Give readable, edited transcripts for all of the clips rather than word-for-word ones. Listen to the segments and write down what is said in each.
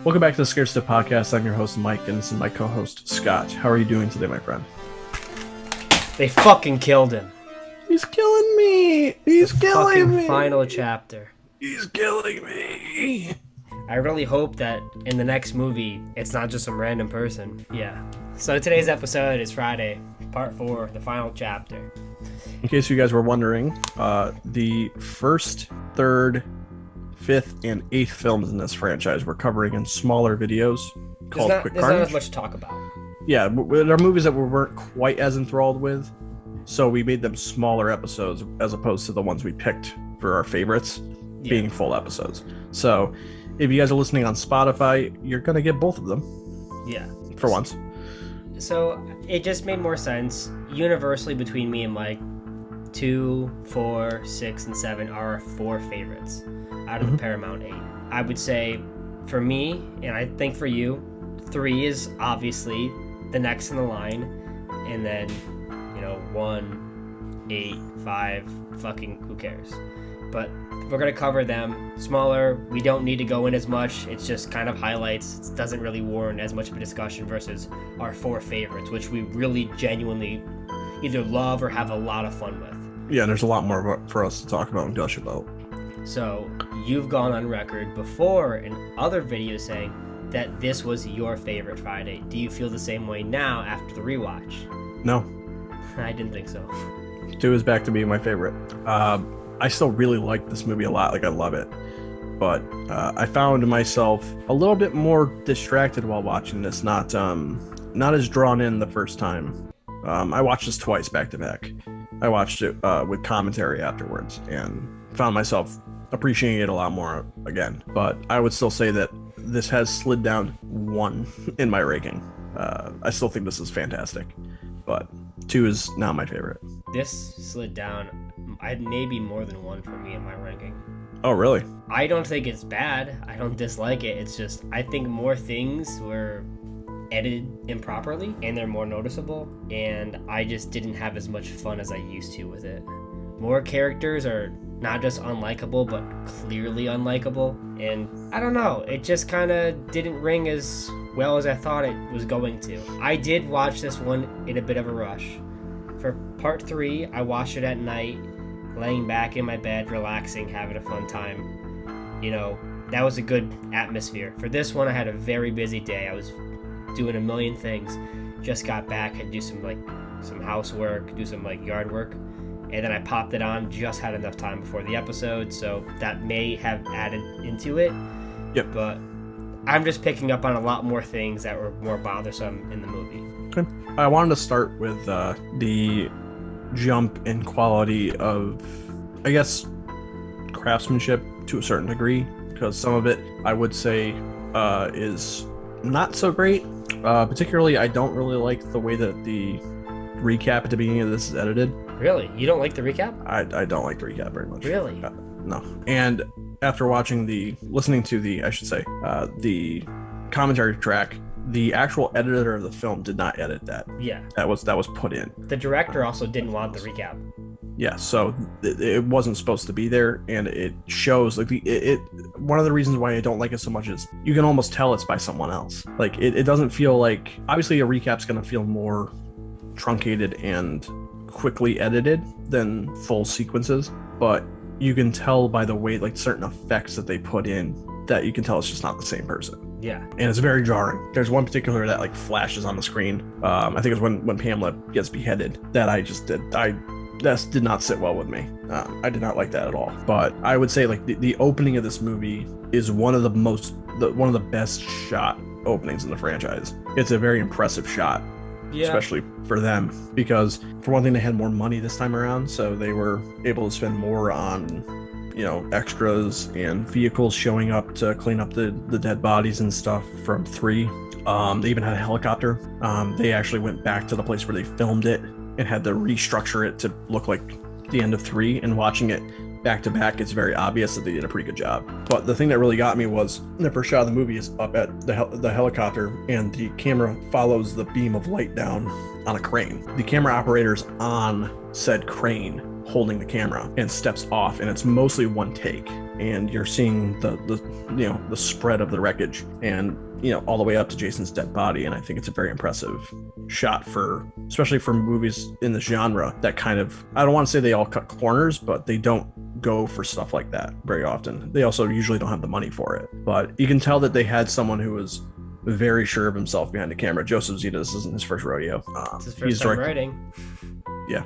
Welcome back to the Scared Stiff Podcast. I'm your host, Mike, and this is my co-host, Scott. How are you doing today, my friend? They fucking killed him. He's killing me! He's killing me! Final chapter. He's killing me! I really hope that in the next movie, it's not just some random person. Yeah. So today's episode is Friday, part 4, the final chapter. In case you guys were wondering, the first, third, fifth, and eighth films in this franchise we're covering in smaller videos called Quick Carnage. There's not as much to talk about. Yeah, there are movies that we weren't quite as enthralled with, so we made them smaller episodes as opposed to the ones we picked for our favorites being full episodes. So if you guys are listening on Spotify, you're going to get both of them. Yeah. For once. So it just made more sense. Universally, between me and Mike, 2, 4, 6, and 7 are our 4 favorites out of the Paramount 8. I would say for me, and I think for you, 3 is obviously the next in the line. And then, 1, 8, 5, fucking who cares? But we're going to cover them smaller. We don't need to go in as much. It's just kind of highlights. It doesn't really warrant as much of a discussion versus our 4 favorites, which we really genuinely either love or have a lot of fun with. Yeah, there's a lot more for us to talk about and gush about. So you've gone on record before in other videos saying that this was your favorite Friday. Do you feel the same way now after the rewatch? No. I didn't think so. 2 is back to being my favorite. I still really like this movie a lot. Like, I love it. But I found myself a little bit more distracted while watching this, not as drawn in the first time. I watched this twice back to back. I watched it with commentary afterwards and found myself appreciating it a lot more again. But I would still say that this has slid down 1 in my ranking. I still think this is fantastic, but 2 is now my favorite. This slid down maybe more than 1 for me in my ranking. Oh, really? I don't think it's bad. I don't dislike it. It's just I think more things were edited improperly and they're more noticeable, and I just didn't have as much fun as I used to with it. More characters are not just unlikable, but clearly unlikable, and I don't know, it just kind of didn't ring as well as I thought it was going to. I did watch this one in a bit of a rush. For part 3, I watched it at night, laying back in my bed, relaxing, having a fun time. That was a good atmosphere. For this one, I had a very busy day. I was doing a million things. Just got back, had to do some housework, do some yard work, and then I popped it on. Just had enough time before the episode, so that may have added into it. Yep. But I'm just picking up on a lot more things that were more bothersome in the movie. Okay. I wanted to start with the jump in quality of, I guess, craftsmanship to a certain degree, because some of it I would say is not so great. Particularly, I don't really like the way that the recap at the beginning of this is edited. Really? You don't like the recap? I don't like the recap very much. Really? No. And after listening to the commentary track, the actual editor of the film did not edit that. Yeah. That was put in. The director also didn't want the recap. Yeah, so it wasn't supposed to be there, and it shows one of the reasons why I don't like it so much is you can almost tell it's by someone else. Like it doesn't feel like, obviously a recap's going to feel more truncated and quickly edited than full sequences, but you can tell by the way certain effects that they put in that you can tell it's just not the same person. Yeah. And it's very jarring. There's one particular that flashes on the screen. I think it was when Pamela gets beheaded that that did not sit well with me. I did not like that at all. But I would say the opening of this movie is one of the best shot openings in the franchise. It's a very impressive shot. Yeah. Especially for them, because for one thing, they had more money this time around, so they were able to spend more on extras and vehicles showing up to clean up the dead bodies and stuff from 3. They even had a helicopter. They actually went back to the place where they filmed it and had to restructure it to look like the end of 3, and watching it back to back, it's very obvious that they did a pretty good job. But the thing that really got me was the first shot of the movie is up at the helicopter, and the camera follows the beam of light down on a crane. The camera operator's on said crane holding the camera and steps off, and it's mostly one take. and you're seeing the spread of the wreckage, and all the way up to Jason's dead body. And I think it's a very impressive shot especially for movies in the genre that kind of, I don't want to say they all cut corners, but they don't go for stuff like that very often. They also usually don't have the money for it, but you can tell that they had someone who was very sure of himself behind the camera. Joseph Zito, this isn't his first rodeo. It's his first time writing. Yeah,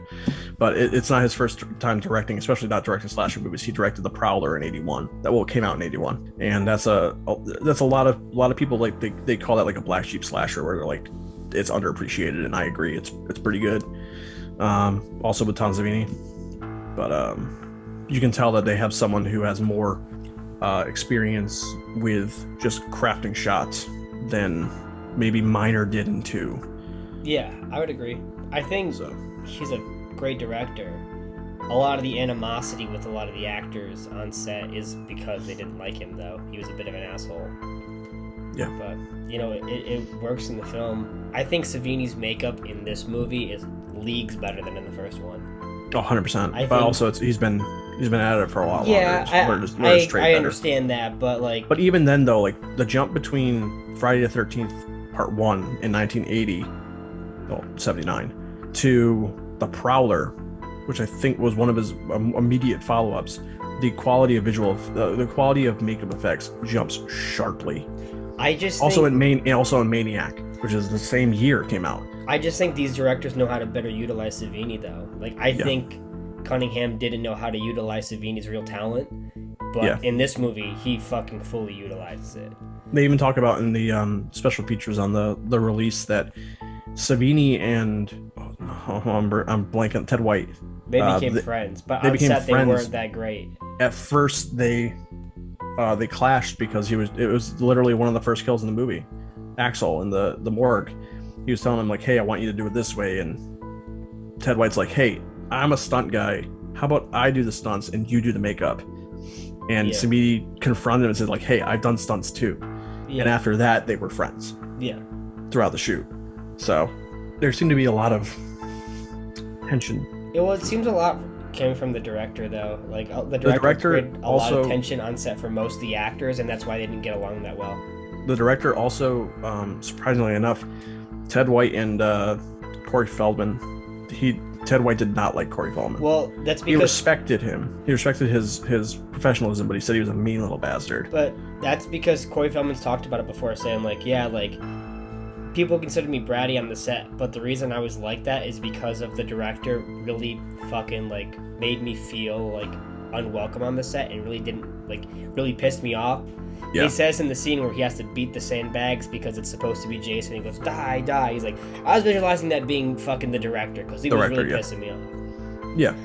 but it's not his first time directing, especially not directing slasher movies. He directed The Prowler in '81. Came out in '81, and that's a lot of people like they call that like a black sheep slasher, where they're like it's underappreciated, and I agree, it's pretty good. Also with Tom Savini, but you can tell that they have someone who has more experience with just crafting shots than maybe Miner did in 2. Yeah, I would agree. I think he's a great director. A lot of the animosity with a lot of the actors on set is because they didn't like him, though. He was a bit of an asshole. Yeah. But, it works in the film. I think Savini's makeup in this movie is leagues better than in the first one. Oh, 100%. But also, he's been at it for a while longer. Yeah, I understand that, but like... But even then, though, like, the jump between Friday the 13th Part 1 in 1980, 79, to The Prowler, which I think was one of his immediate follow-ups, the quality of the quality of makeup effects jumps sharply. Also in Maniac, which is the same year it came out. I just think these directors know how to better utilize Savini, though. Like, I think Cunningham didn't know how to utilize Savini's real talent, but in this movie, he fucking fully utilizes it. They even talk about in the special features on the release that Savini and I'm blanking, Ted White. They became friends, but on set they weren't that great. At first, they clashed because it was literally one of the first kills in the movie. Axel in the morgue, he was telling him like, "Hey, I want you to do it this way," and Ted White's like, "Hey, I'm a stunt guy. How about I do the stunts and you do the makeup?" And Savini confronted him and said like, "Hey, I've done stunts too." Yeah. And after that, they were friends. Yeah. Throughout the shoot, so there seemed to be a lot of tension. It seems a lot came from the director, though. Like the director created a lot of tension on set for most of the actors, and that's why they didn't get along that well. The director also, surprisingly enough, Ted White and Corey Feldman. Ted White did not like Corey Feldman. Well, that's because he respected him. He respected his professionalism, but he said he was a mean little bastard. But that's because Corey Feldman's talked about it before, saying like, yeah, like people consider me bratty on the set, but the reason I was like that is because of the director really fucking like made me feel like unwelcome on the set and really pissed me off. Yeah. He says in the scene where he has to beat the sandbags because it's supposed to be Jason, he goes, die, die. He's like, I was visualizing that being fucking the director because he was really pissing me off. Yeah.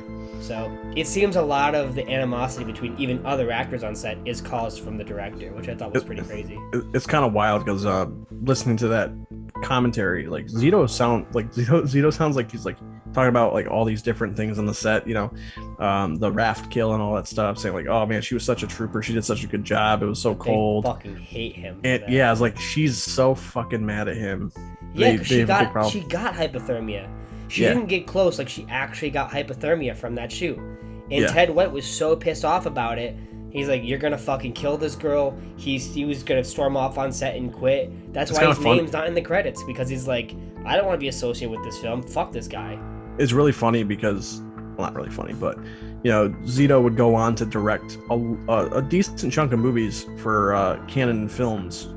So it seems a lot of the animosity between even other actors on set is caused from the director, which I thought was pretty crazy. It's kind of wild because listening to that commentary, like Zito sounds like he's like talking about like all these different things on the set, the raft kill and all that stuff, saying like, oh man, she was such a trooper, she did such a good job, it was so cold. They fucking hate him. And yeah, I was like, she's so fucking mad at him. Yeah, because she got hypothermia. She didn't get close, like she actually got hypothermia from that shoot. And Ted White was so pissed off about it. He's like, you're gonna fucking kill this girl. He was gonna storm off on set and quit. That's why his name's not in the credits, because he's like, I don't want to be associated with this film. Fuck this guy. It's really funny because, well, not really funny, but Zito would go on to direct a decent chunk of movies for Canon Films,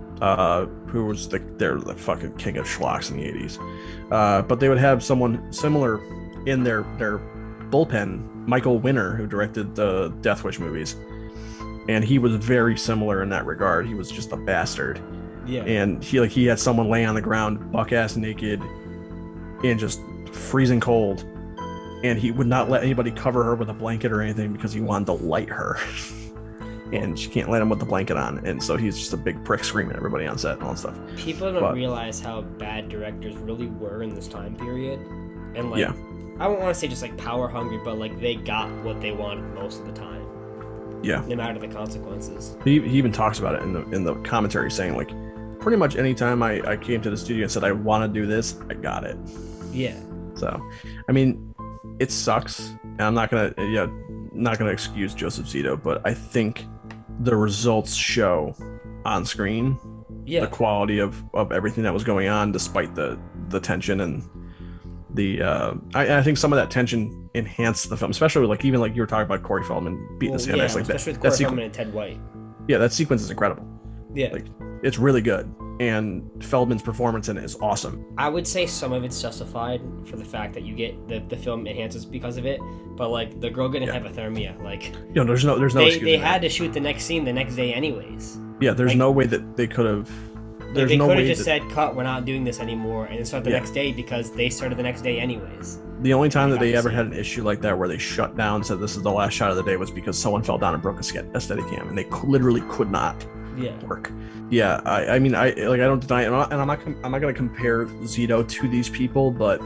who was they're the fucking king of schlocks in the 80s. But they would have someone similar in their bullpen, Michael Winner, who directed the Death Wish movies. And he was very similar in that regard. He was just a bastard. Yeah. And he had someone laying on the ground, buck-ass naked, and just freezing cold. And he would not let anybody cover her with a blanket or anything because he wanted to light her. And she can't light him with the blanket on. And so he's just a big prick screaming at everybody on set and all that stuff. People don't realize how bad directors really were in this time period. And I don't want to say just like power hungry, but like they got what they wanted most of the time. Yeah. No matter the consequences. He even talks about it in the commentary, saying like, pretty much anytime I came to the studio and said I want to do this, I got it. Yeah. So, I mean, it sucks, and I'm not gonna excuse Joseph Zito, but I think the results show on screen, Yeah. the quality of everything that was going on, despite the tension and the I think some of that tension enhanced the film, especially like even like you were talking about Corey Feldman beating his hand. Yeah, Like especially with that Corey Feldman and Ted White. yeah, that sequence is incredible. Yeah. Like it's really good, and Feldman's performance in it is awesome. I would say some of it's justified for the fact that you get the film enhances because of it, but like the girl getting hypothermia, like There's no they excuse. Had to shoot the next scene the next day anyways. Yeah, there's like, no way that they could have. There's they no could have way just said, "Cut, we're not doing this anymore," and then start the next day because they started the next day anyways. The only time that they ever had an issue like that where they shut down, said this is the last shot of the day, was because someone fell down and broke a Steadicam, and they literally could not work. Yeah, I mean, I don't deny it, and I'm not going to compare Zito to these people, but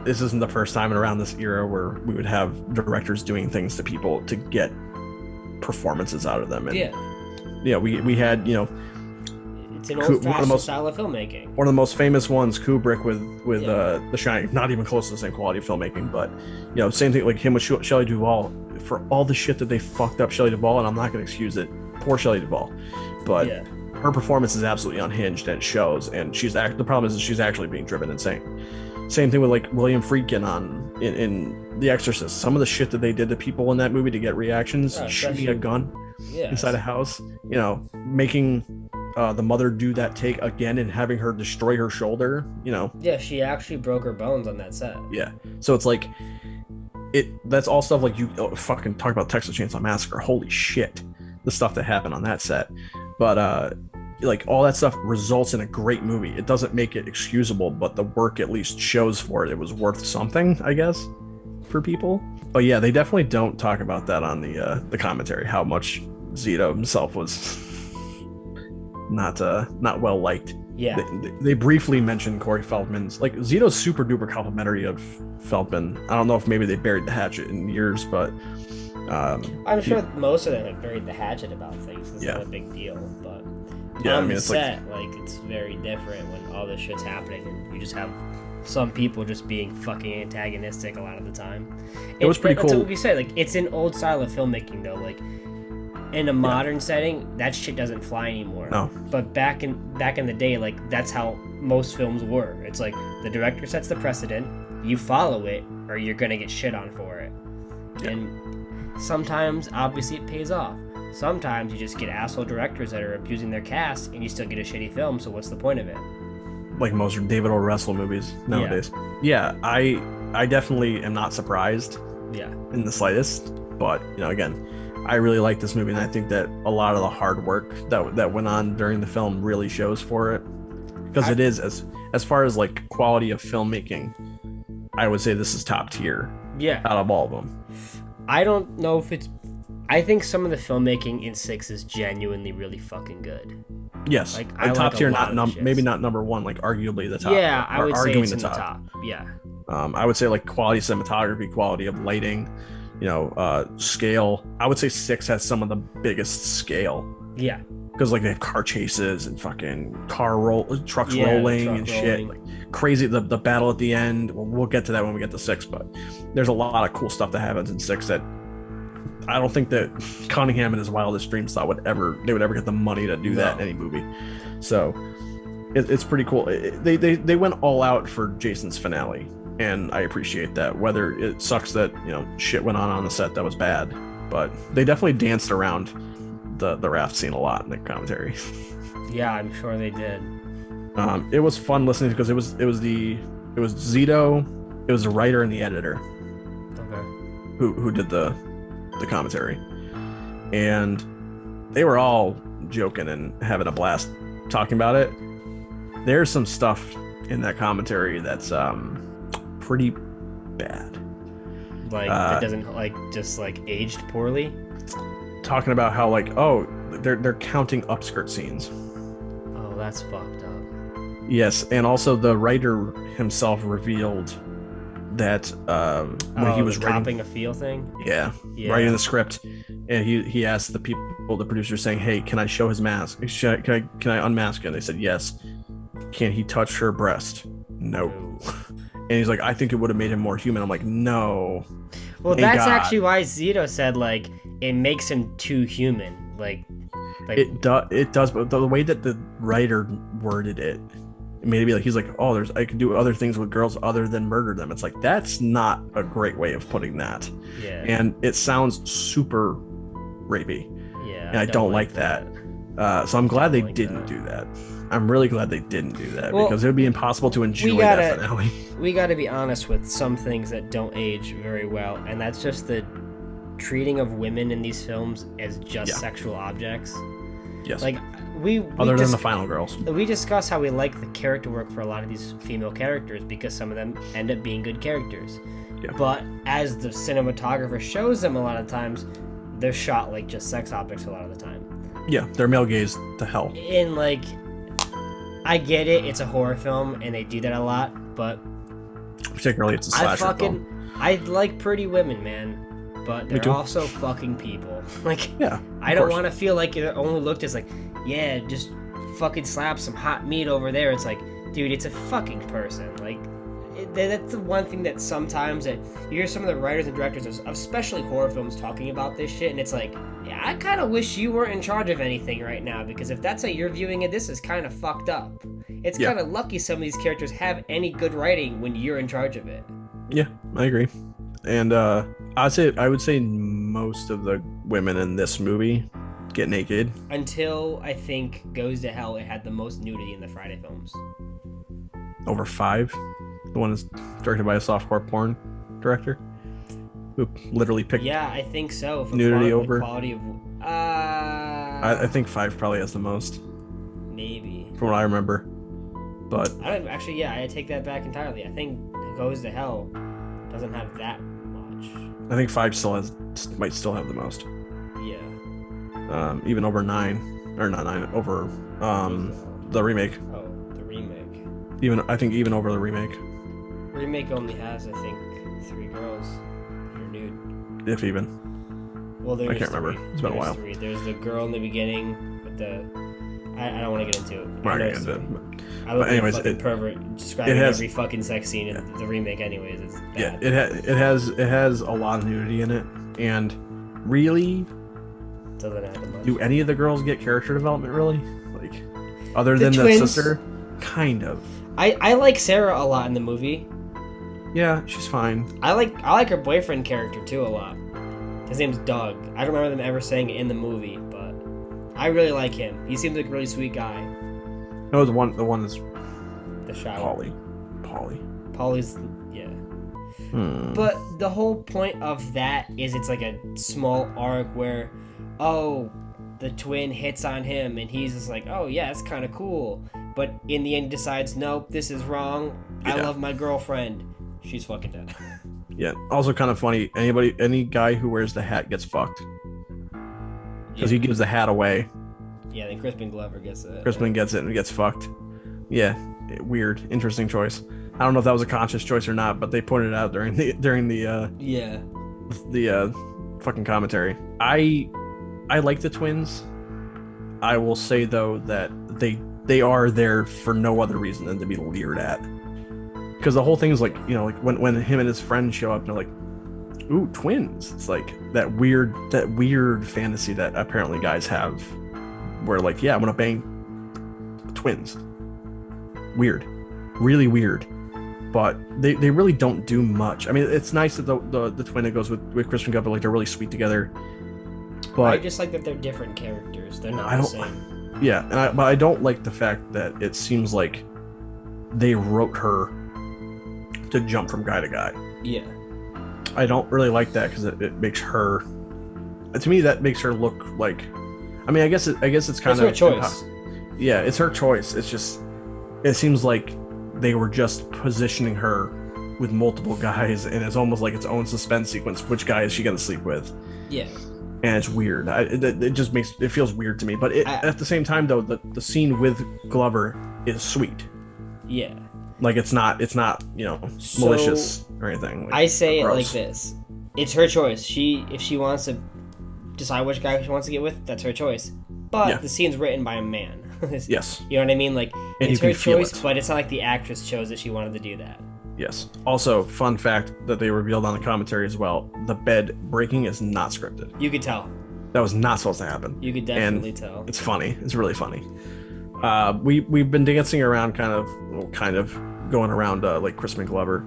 this isn't the first time around this era where we would have directors doing things to people to get performances out of them. And we had, it's an old-fashioned style of filmmaking. One of the most famous ones, Kubrick with The Shining, not even close to the same quality of filmmaking, but same thing like him with Shelley Duvall, for all the shit that they fucked up Shelley Duvall, and I'm not going to excuse it, poor Shelley Duvall, but her performance is absolutely unhinged and it shows, and the problem is she's actually being driven insane. Same thing with like William Friedkin in The Exorcist. Some of the shit that they did to people in that movie to get reactions, shooting a gun inside a house, making the mother do that take again and having her destroy her shoulder, Yeah, she actually broke her bones on that set. Yeah. So it's like, that's all stuff like you fucking talk about Texas Chainsaw Massacre. Holy shit. The stuff that happened on that set. But, like all that stuff results in a great movie. It doesn't make it excusable, but the work at least shows for it. It was worth something, I guess, for people. But yeah, they definitely don't talk about that on the commentary, how much Zito himself was not well liked. Yeah. They briefly mentioned Corey Feldman's, like Zito's super duper complimentary of Feldman. I don't know if maybe they buried the hatchet in years, but I'm sure most of them have buried the hatchet about things. It's not a big deal, but on the set, like it's very different when all this shit's happening and you just have some people just being fucking antagonistic a lot of the time. It was pretty cool. That's what we said. Like it's an old style of filmmaking though. Like in a modern setting, that shit doesn't fly anymore. No. But back in the day, like that's how most films were. It's like the director sets the precedent, you follow it, or you're gonna get shit on for it. Yeah. And sometimes, obviously, it pays off. Sometimes you just get asshole directors that are abusing their cast, and you still get a shitty film. So what's the point of it? Like most David O. Russell movies nowadays. Yeah, I definitely am not surprised. Yeah. In the slightest, but again, I really like this movie, and I think that a lot of the hard work that went on during the film really shows for it, because it is as far as like quality of filmmaking, I would say this is top tier. Yeah. Out of all of them. I don't know if it's. I think some of the filmmaking in 6 is genuinely really fucking good. Yes, like top tier, maybe not number one, like arguably the top. Yeah, I would say it's in the top. Yeah. I would say like quality cinematography, quality of lighting, scale. I would say 6 has some of the biggest scale. Yeah. Because like they have car chases and fucking trucks rolling and shit, like crazy. The battle at the end. We'll get to that when we get to 6, but there's a lot of cool stuff that happens in 6 that I don't think that Cunningham and his wildest dreams thought they would ever get the money to do that in any movie. So it's pretty cool. They went all out for Jason's finale, and I appreciate that. Whether it sucks that shit went on the set that was bad, but they definitely danced around the raft scene a lot in the commentary. Yeah, I'm sure they did. It was fun listening because it was Zito, it was the writer and the editor. Okay. Who did the commentary, and they were all joking and having a blast talking about it. There's some stuff in that commentary that's pretty bad. Like it doesn't just aged poorly. Talking about how they're counting upskirt scenes. Oh, that's fucked up. Yes, and also the writer himself revealed that when he was copying a feel thing, writing the script, and he asked the producers saying, "Hey, can I show his mask? Can I unmask it?" And they said yes. Can he touch her breast? No. And he's like, I think it would have made him more human. I'm like, no. Well, that's actually why Zito said it makes him too human. Like It does, but the way that the writer worded it made it be like he's like, oh, I could do other things with girls other than murder them. It's like that's not a great way of putting that. Yeah. And it sounds super rapey. Yeah. And I don't like that. So I'm glad they didn't do that. I'm really glad they didn't do that because it would be impossible to enjoy that finale. We got to be honest with some things that don't age very well, and that's just the treating of women in these films as just sexual objects. Yes. Like other than the final girls. We discuss how we like the character work for a lot of these female characters because some of them end up being good characters. Yeah. But as the cinematographer shows them a lot of times, they're shot like just sex objects a lot of the time. Yeah, they're male gaze to hell. And like, I get it, it's a horror film and they do that a lot, but particularly it's a slasher film. I like pretty women, man. But they're also fucking people. Like, I don't want to feel like it only looked as like, yeah, just fucking slap some hot meat over there. It's like, dude, it's a fucking person. Like, that's the one thing that sometimes you hear some of the writers and directors of especially horror films talking about this shit, and it's like, yeah, I kind of wish you weren't in charge of anything right now, because if that's how you're viewing it, this is kind of fucked up. It's kind of lucky some of these characters have any good writing when you're in charge of it. Yeah, I agree. And I would say most of the women in this movie get naked. Until I think Goes to Hell, it had the most nudity in the Friday films. Over 5. The one is directed by a softcore porn director who literally picked. Yeah, I think so. For nudity over quality of. I think 5 probably has the most. Maybe. From what I remember, but I take that back entirely. I think Goes to Hell doesn't have that much. I think 5 might still have the most. Yeah. Even over 9, or not 9, over the remake. Oh, the remake. Even over the remake. Remake only has, I think, 3 girls that are nude. If even. Well, I can't remember. It's been a while. 3. There's the girl in the beginning with the. I don't want to get into it. We're not going to get into it. I look anyways, like a fucking pervert describing every fucking sex scene in the remake. Anyways, it's bad. Yeah, it has a lot of nudity in it, and really, doesn't have much. Do any of the girls get character development really? Like, other than the sister, kind of. I like Sarah a lot in the movie. Yeah, she's fine. I like her boyfriend character too a lot. His name's Doug. I don't remember them ever saying it in the movie, but I really like him. He seems like a really sweet guy. No, the one is the shower. Polly's But the whole point of that is it's like a small arc where, the twin hits on him and he's just like, oh yeah, it's kind of cool. But in the end decides, nope, this is wrong. Yeah. I love my girlfriend. She's fucking dead. Yeah. Also kind of funny. Any guy who wears the hat gets fucked. Because he gives the hat away. Yeah, then Crispin Glover gets it. Crispin gets it and gets fucked. Yeah. Weird. Interesting choice. I don't know if that was a conscious choice or not, but they pointed it out during the fucking commentary. I like the twins. I will say though that they are there for no other reason than to be leered at. Because the whole thing is like, like when him and his friends show up and they're like, ooh, twins. It's like that weird fantasy that apparently guys have where like, yeah, I'm gonna bang twins. Weird. Really weird. But they really don't do much. I mean, it's nice that the twin that goes with Crispin Glover, like they're really sweet together. But I just like that they're different characters. They're not the same. Yeah, but I don't like the fact that it seems like they wrote her to jump from guy to guy. Yeah. I don't really like that because it makes her. To me, that makes her look like. I mean, I guess it's kind of her choice. Yeah, it's her choice. It's just. It seems like they were just positioning her with multiple guys, and it's almost like its own suspense sequence. Which guy is she gonna sleep with? Yeah. And it's weird. It just feels weird to me. But at the same time, though, the scene with Glover is sweet. Yeah. Like it's not malicious or anything. Like, I say it like this: it's her choice. If she wants to decide which guy she wants to get with, that's her choice. But the scene's written by a man. Yes. You know what I mean? Like it's her choice, but it's not like the actress chose that she wanted to do that. Yes. Also, fun fact that they revealed on the commentary as well: the bed breaking is not scripted. You could tell. That was not supposed to happen. You could definitely tell. It's funny. It's really funny. We've been dancing around, kind of going around like Crispin Glover,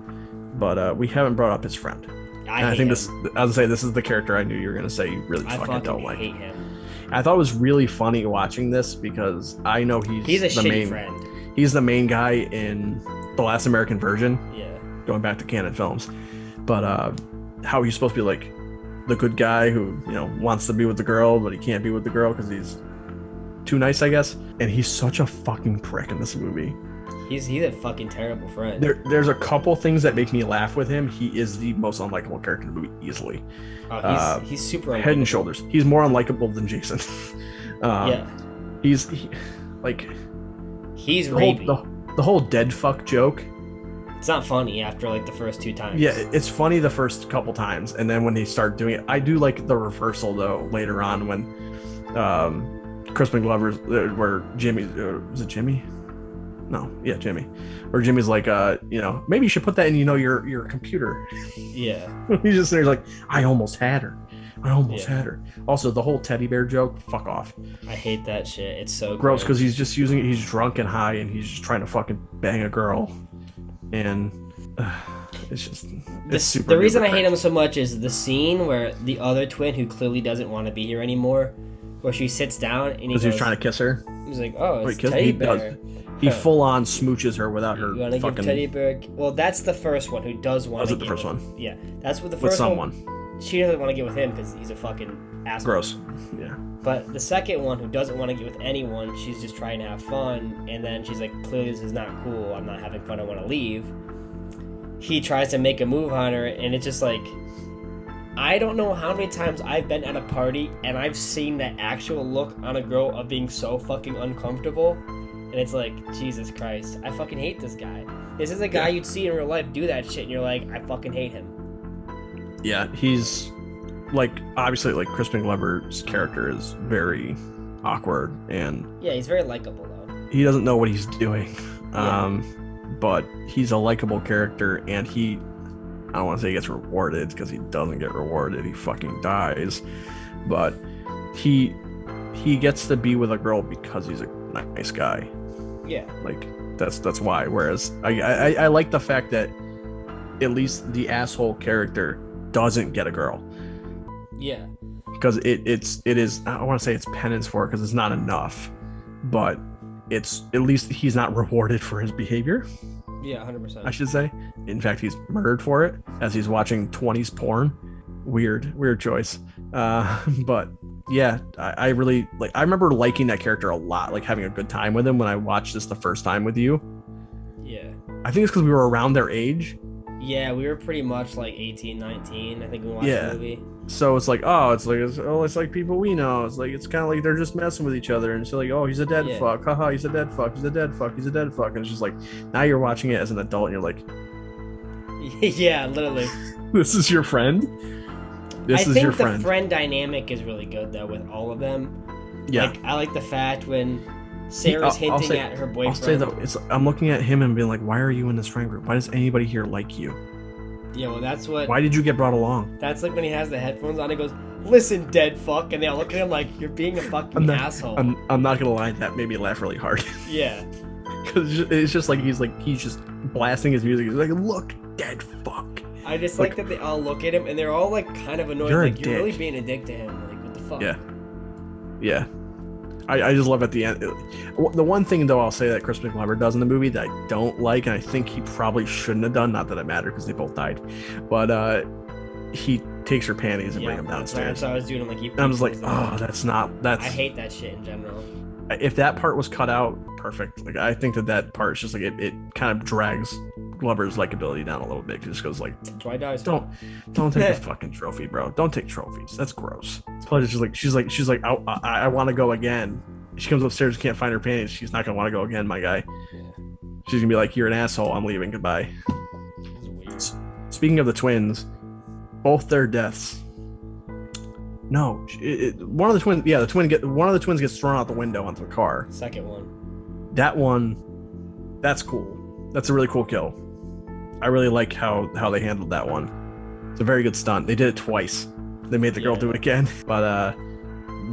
but we haven't brought up his friend. I think this is the character I knew you were gonna say you really fucking don't like. I hate him. I thought it was really funny watching this because I know he's a the shitty main friend. He's the main guy in The Last American Virgin. Yeah. Going back to canon films, but how he's supposed to be like the good guy who wants to be with the girl, but he can't be with the girl because he's too nice, I guess. And he's such a fucking prick in this movie. He's a fucking terrible friend. There's a couple things that make me laugh with him. He is the most unlikable character in the movie, easily. He's super unlikable. Head and shoulders. He's more unlikable than Jason. Yeah. He's rapey. The whole dead fuck joke. It's not funny after like the first 2 times. Yeah, it's funny the first couple times, and then when they start doing it, I do like the reversal though later on when Crispin Glover's where Jimmy was it Jimmy? No, yeah, Jimmy. Where Jimmy's like, maybe you should put that in, your computer. Yeah. He's just there like, I almost had her. Had her. Also, the whole teddy bear joke, fuck off. I hate that shit. It's so gross because he's just using it. He's drunk and high, and he's just trying to fucking bang a girl, and it's just super. The reason I hate him so much is the scene where the other twin, who clearly doesn't want to be here anymore, where she sits down and he was trying to kiss her. He's like, "Oh, it's teddy bear." He full on smooches her without her. You want to give teddy bear? Well, that's the first one who does want to. Was it the first one? Yeah, that's what the with first someone. One. She doesn't want to get with him because he's a fucking asshole. Gross. Yeah. But the second one, who doesn't want to get with anyone, she's just trying to have fun, and then she's like, "Clearly, this is not cool. I'm not having fun. I want to leave." He tries to make a move on her, and it's just like, I don't know how many times I've been at a party and I've seen that actual look on a girl of being so fucking uncomfortable. And it's like, Jesus Christ, I fucking hate this guy. This is a guy you'd see in real life do that shit, and you're like, I fucking hate him. Yeah, he's like, obviously, like Crispin Glover's character is very awkward, and yeah, he's very likable though. He doesn't know what he's doing, but he's a likable character, and I don't want to say he gets rewarded because he doesn't get rewarded. He fucking dies, but he gets to be with a girl because he's a nice guy. Yeah, like that's why. Whereas I like the fact that at least the asshole character doesn't get a girl. Yeah, because it is I don't want to say it's penance for it because it's not enough, but it's at least he's not rewarded for his behavior. Yeah, 100%. I should say. In fact, he's murdered for it as he's watching 20s porn. Weird choice. But yeah, I really like. I remember liking that character a lot, like having a good time with him when I watched this the first time with you. Yeah. I think it's because we were around their age. Yeah, we were pretty much like 18, 19. I think we watched the movie. So it's like, it's like people we know. It's kind of like they're just messing with each other, and it's like, oh, he's a dead fuck. Haha, he's a dead fuck. He's a dead fuck. He's a dead fuck. And it's just like, now you're watching it as an adult, and you're like, yeah, literally. This is your friend. I think the friend dynamic is really good though with all of them. Yeah, like, I like the fact when Sarah's hinting at her boyfriend. I'll say though, I'm looking at him and being like, why are you in this friend group? Why does anybody here like you? Yeah, well, that's what. Why did you get brought along? That's like when he has the headphones on. He goes, "Listen, dead fuck," and they all look at him like, "You're being a fucking asshole." I'm not gonna lie, that made me laugh really hard. Yeah, because it's just like he's just blasting his music. He's like, "Look, dead fuck." I just like that they all look at him and they're all like kind of annoyed. You're really being a dick to him. Like, what the fuck? Yeah. I just love at the end. The one thing though I'll say that Crispin Glover does in the movie that I don't like, and I think he probably shouldn't have done, not that it mattered because they both died, but he takes her panties and brings them downstairs. So I was doing it like and I'm just like, oh, that's. I hate that shit in general. If that part was cut out, perfect. Like I think that part is just like it kind of drags Glover's likability down a little bit. It just goes like, that's why he dies. Don't take the fucking trophy, bro. Don't take trophies. That's gross. Plus, she's like, I want to go again. She comes upstairs, can't find her panties. She's not gonna want to go again, my guy. Yeah. She's gonna be like, you're an asshole. I'm leaving. Goodbye. Speaking of the twins, both their deaths. No, one of the twins. Yeah, one of the twins gets thrown out the window onto the car. Second one. That one, that's cool. That's a really cool kill. I really like how they handled that one. It's a very good stunt. They did it twice. They made the girl do it again. But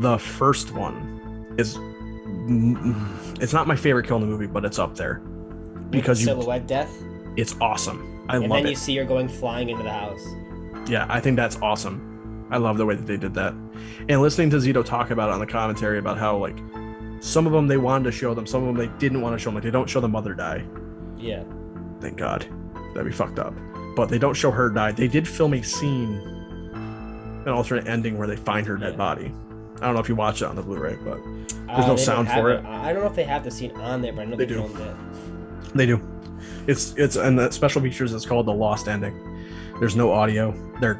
The first one is, it's not my favorite kill in the movie, but it's up there because silhouette death. It's awesome. I love it. And then you see her going flying into the house. Yeah, I think that's awesome. I love the way that they did that. And listening to Zito talk about it on the commentary about how like some of them they wanted to show them, some of them they didn't want to show them. Like they don't show the mother die. Yeah. Thank God. That'd be fucked up. But they don't show her die. They did film a scene, an alternate ending where they find her dead body. I don't know if you watch it on the Blu-ray, but there's no sound for it. I don't know if they have the scene on there, but I know they filmed it. They do. It's and the special features is called the Lost Ending. There's no audio.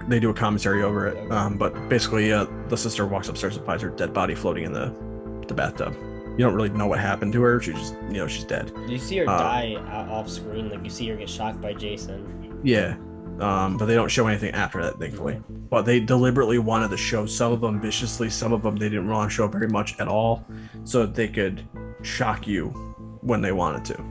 They do a commentary over it. But basically, the sister walks upstairs and finds her dead body floating in the bathtub. You don't really know what happened to her. She just, she's dead. You see her die off screen, like you see her get shocked by Jason. Yeah. But they don't show anything after that, thankfully. But they deliberately wanted to show some of them viciously, some of them they didn't want to show very much at all, so that they could shock you when they wanted to,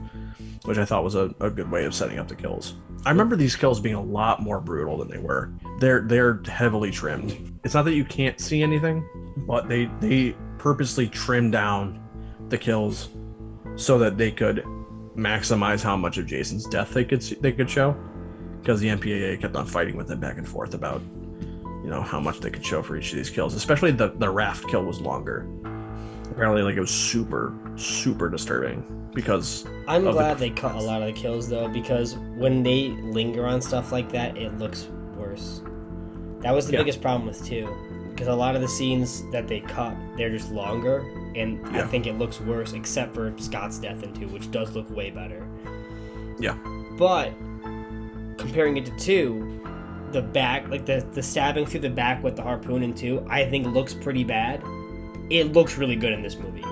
which I thought was a good way of setting up the kills. I remember these kills being a lot more brutal than they were. They're heavily trimmed. It's not that you can't see anything, but they purposely trimmed down the kills so that they could maximize how much of Jason's death they could show, because the MPAA kept on fighting with them back and forth about how much they could show for each of these kills. Especially the raft kill was longer. Apparently, like it was super disturbing because I'm glad they cut a lot of the kills though, because when they linger on stuff like that, it looks worse. That was the biggest problem with 2, because a lot of the scenes that they cut, they're just longer, and I think it looks worse, except for Scott's death in 2, which does look way better. Yeah. But comparing it to 2, the back, like the stabbing through the back with the harpoon in 2, I think looks pretty bad. It looks really good in this movie.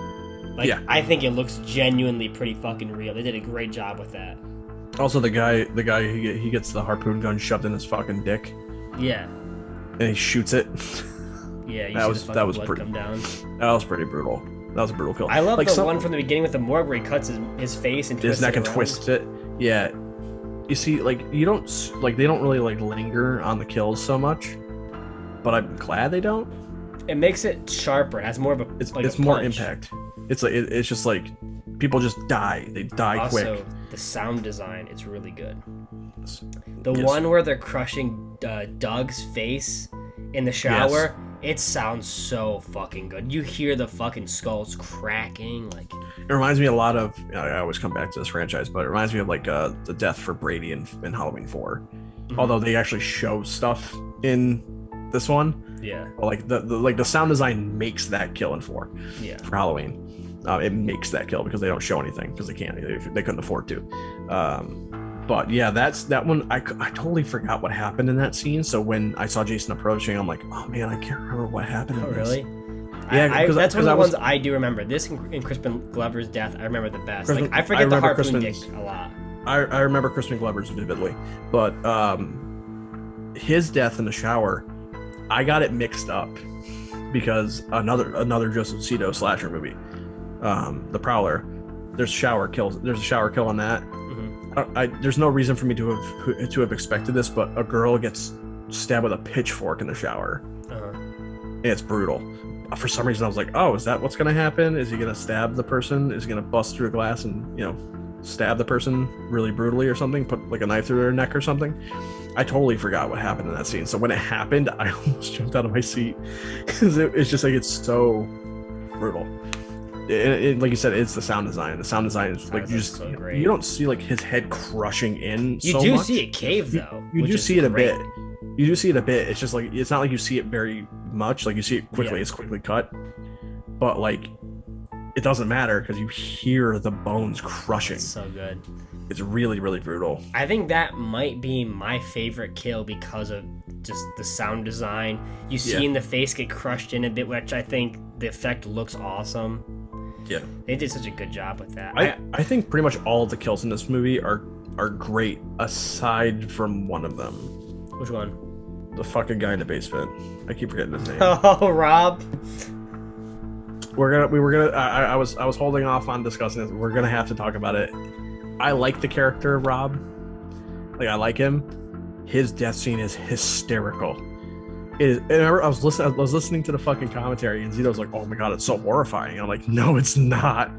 I think it looks genuinely pretty fucking real. They did a great job with that. Also, the guy he gets the harpoon gun shoved in his fucking dick. Yeah. And he shoots it. Yeah, that was blood pretty. Come down. That was pretty brutal. That was a brutal kill. I love the one from the beginning with the morgue where he cuts his face and twists his neck and twists it. Yeah. You see, they don't really linger on the kills so much, but I'm glad they don't. It makes it sharper. It has more of a. It's more impact. It's like it's just like people just die. They die quick. Also, the sound design is really good. The one where they're crushing Doug's face in the shower, it sounds so fucking good. You hear the fucking skulls cracking. Like it reminds me a lot of. I always come back to this franchise, but it reminds me of the death for Brady in Halloween 4. Mm-hmm. Although they actually show stuff in this one. Yeah. The sound design makes that kill in 4. Yeah. For Halloween, it makes that kill because they don't show anything because they can't. They couldn't afford to. But yeah, that one. I totally forgot what happened in that scene. So when I saw Jason approaching, I'm like, oh man, I can't remember what happened. Oh really? Yeah, that's one of the ones I do remember. This and Crispin Glover's death, I remember the best. I forget the harpoon dick a lot. I remember Crispin Glover's vividly, but his death in the shower, I got it mixed up because another Joseph Zito slasher movie, The Prowler. There's a shower kill on that. Mm-hmm. There's no reason for me to have expected this, but a girl gets stabbed with a pitchfork in the shower. And it's brutal. For some reason, I was like, "Oh, is that what's gonna happen? Is he gonna stab the person? Is he gonna bust through a glass and stab the person really brutally or something? Put like a knife through their neck or something?" I totally forgot what happened in that scene. So when it happened, I almost jumped out of my seat because it's just like it's so brutal. Like you said, it's the sound design. The sound design is like you don't see like his head crushing in. You do see a cave though. You do see it a bit. You do see it a bit. It's just like it's not like you see it very much. Like you see it quickly. Yeah. It's quickly cut, but like it doesn't matter because you hear the bones crushing. It's so good. It's really, really brutal. I think that might be my favorite kill because of just the sound design. You see in the face get crushed in a bit, which I think the effect looks awesome. Yeah. They did such a good job with that. I think pretty much all of the kills in this movie are great, aside from one of them. Which one? The fucking guy in the basement. I keep forgetting his name. Oh, Rob. I was holding off on discussing this. We're gonna have to talk about it. I like the character of Rob. Like I like him. His death scene is hysterical. And I was listening to the fucking commentary, and Zito's like, "Oh my god, it's so horrifying." I'm like, "No, it's not,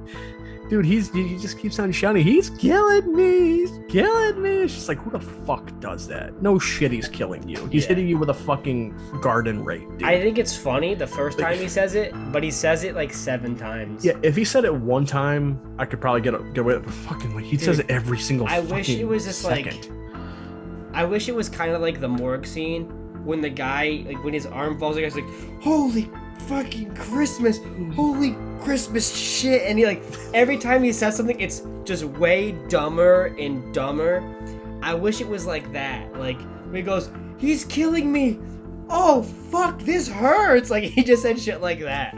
dude. He just keeps on shouting, he's killing me, he's killing me." It's just like, who the fuck does that? No shit, he's killing you. He's hitting you with a fucking garden rake, dude. I think it's funny the first time he says it, but he says it like 7 times. Yeah, if he said it one time, I could probably get away with it. But fucking, like, he says it every single. I wish it was just second. Like. I wish it was kind of like the morgue scene when the guy, like, when his arm falls, the guy's like, "Holy fucking Christmas, holy Christmas shit," and he, like, every time he says something, it's just way dumber and dumber. I wish it was like that, like, when he goes, "He's killing me, oh fuck, this hurts," like, he just said shit like that.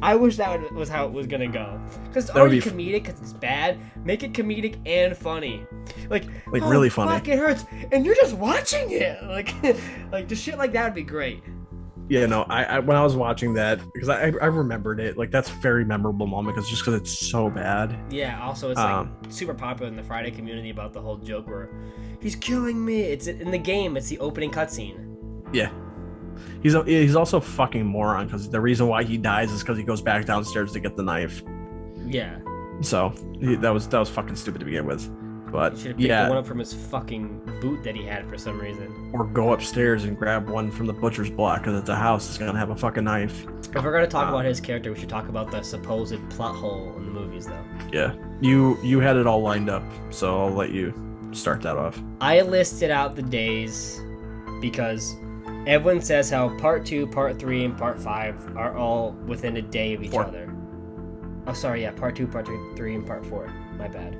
I wish that was how it was gonna go, because it's already comedic, because it's bad. Make it comedic and funny, like oh, really funny. Fuck, it hurts, and you're just watching it, like, like, just shit like that would be great. Yeah, no, I when I was watching that, because I remembered it, like, that's a very memorable moment, because it's so bad. Yeah, also it's like super popular in the Friday community about the whole joke where he's killing me. It's in the game. It's the opening cutscene. Yeah. He's also a fucking moron, because the reason why he dies is because he goes back downstairs to get the knife. Yeah. So that was fucking stupid to begin with. But he should have picked the one up from his fucking boot that he had for some reason. Or go upstairs and grab one from the butcher's block, because it's a house that's gonna have a fucking knife. If we're gonna talk about his character, we should talk about the supposed plot hole in the movies, though. Yeah, you had it all lined up, so I'll let you start that off. I listed out the days because everyone says how part 2, part 3, and part 5 are all within a day of each other. Oh, sorry, yeah, part 2, part 3, and part 4. My bad.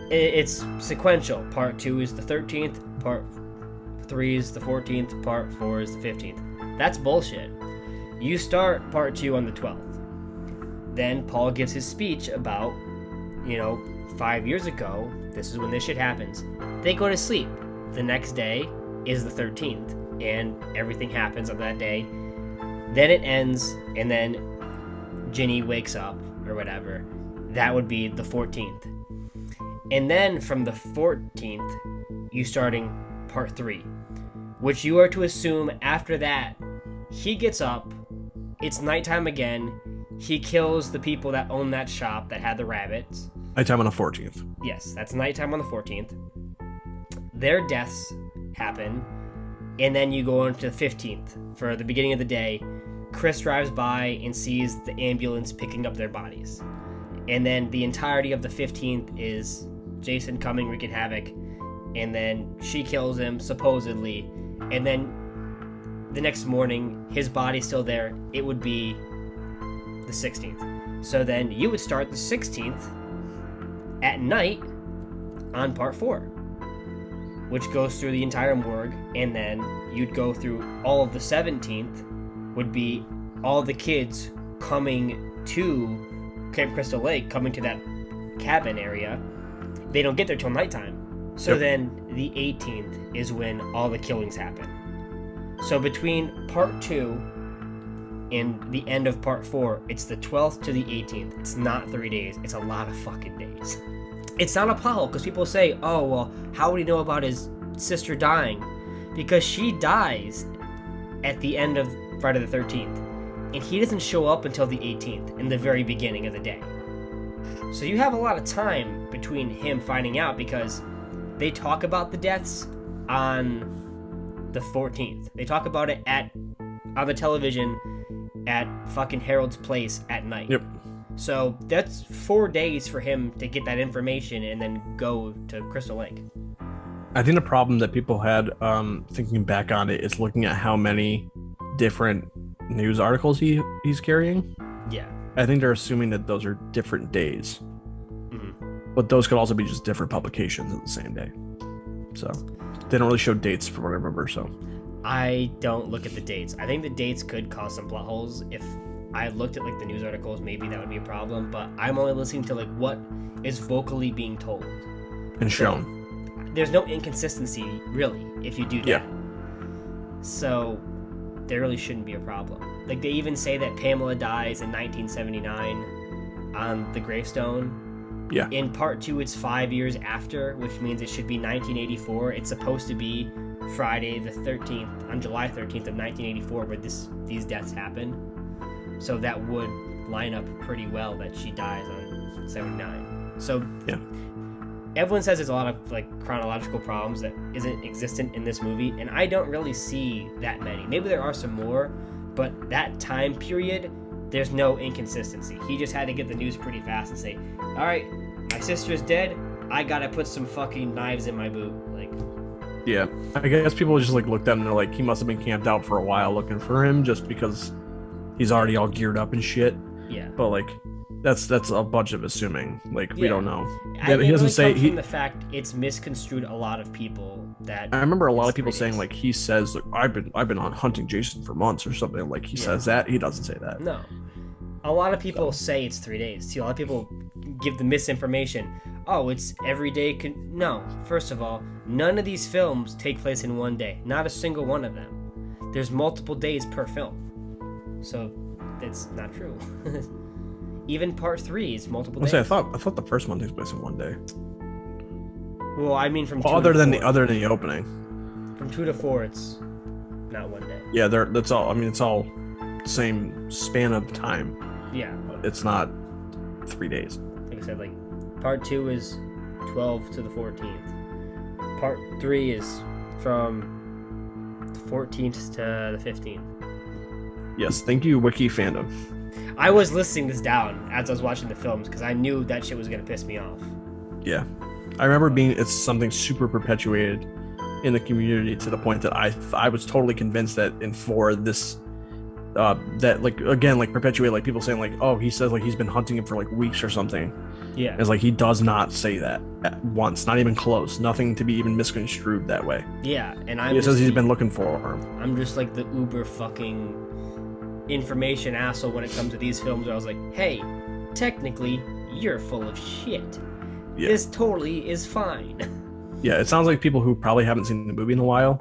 It's sequential. Part 2 is the 13th, part 3 is the 14th, part 4 is the 15th. That's bullshit. You start part 2 on the 12th. Then Paul gives his speech about, 5 years ago, this is when this shit happens. They go to sleep. The next day is the 13th, and everything happens on that day. Then it ends, and then Ginny wakes up, or whatever. That would be the 14th. And then from the 14th, you starting part 3, which you are to assume after that, he gets up, it's nighttime again, he kills the people that own that shop that had the rabbits. Nighttime on the 14th. Yes, that's nighttime on the 14th. Their deaths happen, and then you go on to the 15th. For the beginning of the day, Chris drives by and sees the ambulance picking up their bodies. And then the entirety of the 15th is Jason coming, wreaking havoc, and then she kills him, supposedly, and then the next morning, his body's still there. It would be the 16th. So then you would start the 16th at night on part 4, which goes through the entire morgue, and then you'd go through all of the 17th, would be all the kids coming to Camp Crystal Lake, coming to that cabin area. They don't get there till nighttime. So then the 18th is when all the killings happen. So between part 2 and the end of part 4, it's the 12th to the 18th. It's not 3 days. It's a lot of fucking days. It's not a plot hole, because people say, oh, well, how would he know about his sister dying? Because she dies at the end of Friday the 13th. And he doesn't show up until the 18th, in the very beginning of the day. So you have a lot of time between him finding out, because they talk about the deaths on the 14th. They talk about it on the television at fucking Harold's place at night. Yep. So that's 4 days for him to get that information and then go to Crystal Lake. I think the problem that people had thinking back on it is looking at how many different news articles he's carrying. Yeah. I think they're assuming that those are different days. Mm-hmm. But those could also be just different publications of the same day. So they don't really show dates from what I remember, so. I don't look at the dates. I think the dates could cause some plot holes. If I looked at like the news articles, maybe that would be a problem, but I'm only listening to like what is vocally being told. And shown. So, there's no inconsistency, really, if you do that. Yeah. So there really shouldn't be a problem. Like, they even say that Pamela dies in 1979 on the gravestone. Yeah. In part 2, it's 5 years after, which means it should be 1984. It's supposed to be Friday the 13th, on July 13th of 1984, where these deaths happened. So that would line up pretty well that she dies on 79. So Yeah. everyone says there's a lot of like chronological problems that isn't existent in this movie, and I don't really see that many. Maybe there are some more, but that time period, there's no inconsistency. He just had to get the news pretty fast and say, all right, my sister's dead, I gotta put some fucking knives in my boot. Like, Yeah, I guess people just like looked at him and they're like, he must have been camped out for a while looking for him just because he's already all geared up and shit. yeah. But like, that's a bunch of assuming. Like, we Yeah. don't know. He He doesn't say from the fact it's misconstrued a lot of people that. I remember a lot it's of people 3 saying days. like he says like I've been on hunting Jason for months or something. Like he Yeah. says that. He doesn't say that. No. A lot of people say it's 3 days. See, a lot of people give the misinformation. Oh, it's every day. No. First of all, none of these films take place in one day. Not a single one of them. There's multiple days per film. So that's not true. Even part 3 is multiple days. I thought the first one takes place in one day. Well, I mean from 2 Other to than 4. the opening. From 2 to 4, it's not one day. Yeah, that's all. I mean, it's all the same span of time. Yeah. It's not 3 days. Like I said, like part 2 is 12 to the 14th. Part 3 is from the 14th to the 15th. Yes, thank you, Wiki fandom. I was listing this down as I was watching the films because I knew that shit was gonna piss me off. Yeah, I remember it's something super perpetuated in the community to the point that I was totally convinced that in 4 this that like again like perpetuate like people saying like, oh, he says like he's been hunting him for like weeks or something. Yeah. It's like he does not say that at once, not even close, nothing to be even misconstrued that way. Yeah, and He says he's been looking for him. I'm just like the uber fucking information asshole when it comes to these films where I was like, hey, technically you're full of shit. Yeah. This totally is fine. Yeah, it sounds like people who probably haven't seen the movie in a while,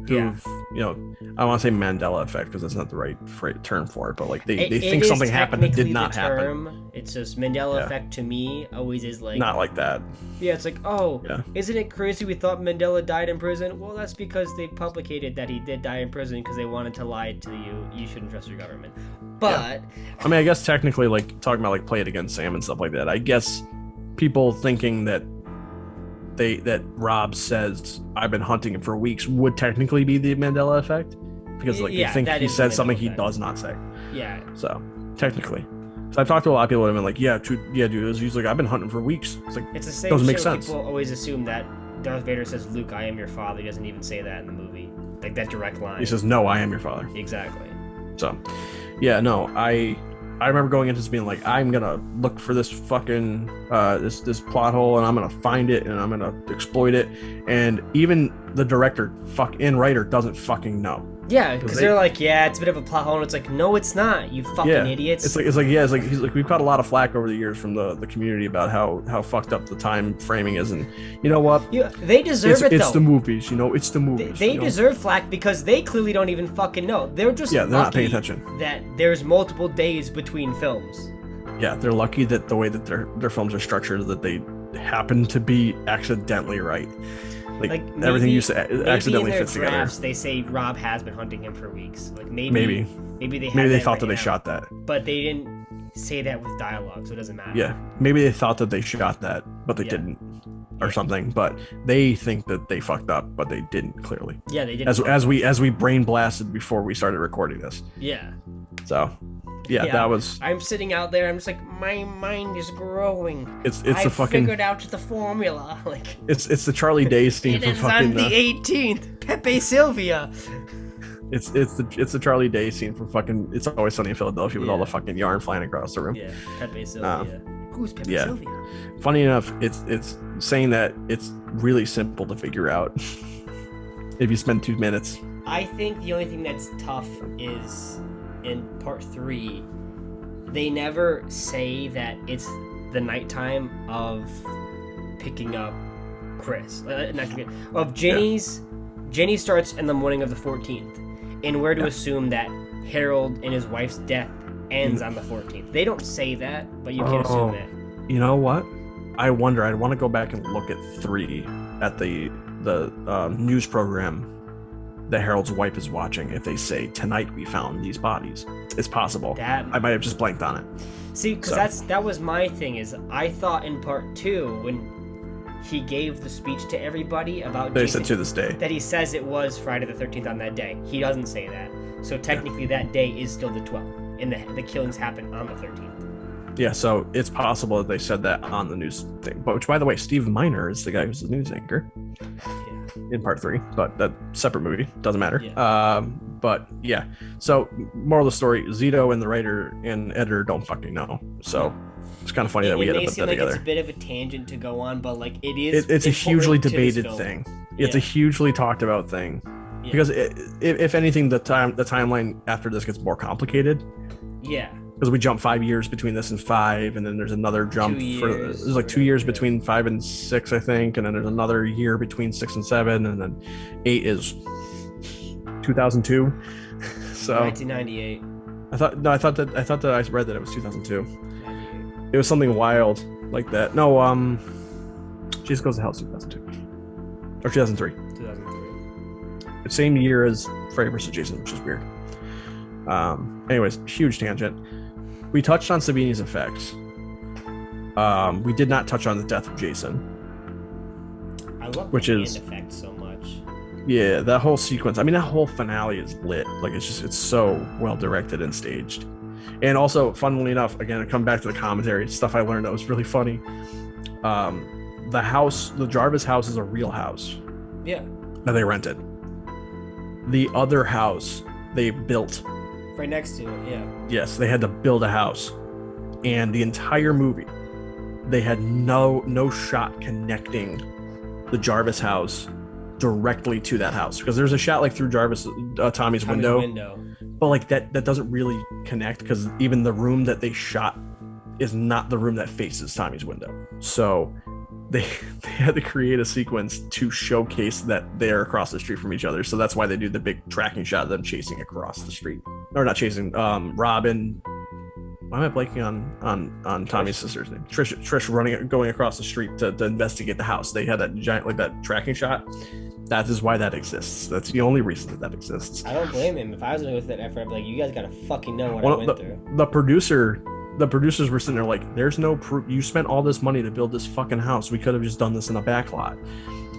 Yeah. who've, you know, I want to say Mandela effect because that's not the right term for it, but like they It think is something happened that did technically not the happen. term. It's just Mandela Yeah. effect to me always is like, Not like that. yeah, it's like, oh, Yeah. isn't it crazy we thought Mandela died in prison? Well, that's because they publicated that he did die in prison because they wanted to lie to you. You shouldn't trust your government. But I mean, I guess technically, like talking about like play it against Sam and stuff like that. I guess people thinking that Rob says I've been hunting him for weeks would technically be the Mandela effect because like Yeah, you think that he is the said Mandela something he effect. does not say. yeah, So technically, so I've talked to a lot of people who have been like, yeah, dude. He's like, I've been hunting for weeks. It's like it's the same Doesn't shit make where sense. people always assume that Darth Vader says, Luke, I am your father. He doesn't even say that in the movie. Like that direct line. he says, no, I am your father. Exactly. So, yeah, no, I remember going into this being like, I'm gonna look for this fucking this plot hole and I'm gonna find it and I'm gonna exploit it. And even the director and writer doesn't fucking know. Yeah, because they're like, yeah, it's a bit of a plot hole, and it's like, no, it's not. You fucking Yeah, idiots. It's like he's like we've got a lot of flack over the years from the community about how fucked up the time framing is, and you know what? Yeah, they deserve it though. It's the movies, you know. It's the movies. They you know? deserve flack because they clearly don't even fucking know. They're just Yeah, they're not paying lucky attention. that there's multiple days between films. Yeah, they're lucky that the way that their films are structured that they happen to be accidentally right. Like everything you say accidentally maybe in fits their together. drafts, they say Rob has been hunting him for weeks. Like maybe they thought that they shot that. but they didn't say that with dialogue, so it doesn't matter. Yeah, maybe they thought that they shot that, but they Yeah. didn't, or something. But they think that they fucked up, but they didn't clearly. Yeah, they didn't. As we brain blasted before we started recording this. Yeah. So, yeah, Yeah. that was. I'm sitting out there. I'm just like, my mind is growing. It's I the fucking. figured out the formula. Like It's the Charlie Day scene it from is fucking. on the 18th. Pepe Sylvia. It's the Charlie Day scene from fucking. It's Always Sunny in Philadelphia with all Yeah. the fucking yarn flying across the room. Yeah, Pepe Sylvia. Who's Pepe yeah. Sylvia? Funny enough, it's saying that it's really simple to figure out if you spend 2 minutes. I think the only thing that's tough is in part 3, they never say that it's the nighttime of picking up Chris. Of Jenny's. Jenny starts in the morning of the 14th, and we're to assume that Harold and his wife's death ends on the 14th. They don't say that, but you can assume that. You know what? I wonder. I'd want to go back and look at 3 at the news program the Herald's wife is watching if they say, tonight we found these bodies. It's possible. That I might have just blanked on it. See, because that was my thing, is I thought in part 2 when he gave the speech to everybody about They Jason, said to this day. that he says it was Friday the 13th on that day. He doesn't say that. So technically that day is still the 12th, and the killings happened on the 13th. Yeah, so it's possible that they said that on the news thing. But which, by the way, Steve Miner is the guy who's the news anchor in part 3, but that separate movie doesn't matter. Yeah. But yeah, so moral of the story: Zito and the writer and editor don't fucking know. So it's kind of funny that we ended up putting that together. It's a bit of a tangent to go on, but like it is. It's a hugely important to this debated film. thing. It's a hugely talked about thing. Yeah. Because if anything, the timeline after this gets more complicated. Yeah. Because we jump 5 years between this and 5, and then there's another jump. There's like 2 years between 5 and 6, I think, and then there's another year between 6 and 7, and then 8 is 2002. So 1998. I thought that I read that it was 2002. It was something wild like that. No, Jesus Goes to Hell is 2002 or 2003. 2003. Same year as Freddy vs. Jason, which is weird. Anyways, huge tangent. We touched on Savini's effects. We did not touch on the death of Jason. I love which the is hand effect so much. Yeah, that whole sequence. I mean, that whole finale is lit. Like it's so well directed and staged. And also, funnily enough, again, I come back to the commentary stuff I learned that was really funny. The Jarvis house is a real house. Yeah. That they rented. The other house they built. Right next to it, yeah. Yes, they had to build a house. And the entire movie, they had no shot connecting the Jarvis house directly to that house. Because there's a shot like through Tommy's window. But like that doesn't really connect, because even the room that they shot is not the room that faces Tommy's window. So they had to create a sequence to showcase that they're across the street from each other. So that's why they do the big tracking shot of them chasing across the street. Or not chasing, Robin. Why am I blanking on Tommy's sister's name? Trish going across the street to investigate the house. They had that giant, like that tracking shot. That is why that exists. That's the only reason that exists. I don't blame him. If I was gonna go through that effort, I'd be like, you guys gotta fucking know what I went through. The producers were sitting there like, there's no proof. You spent all this money to build this fucking house. We could have just done this in a back lot.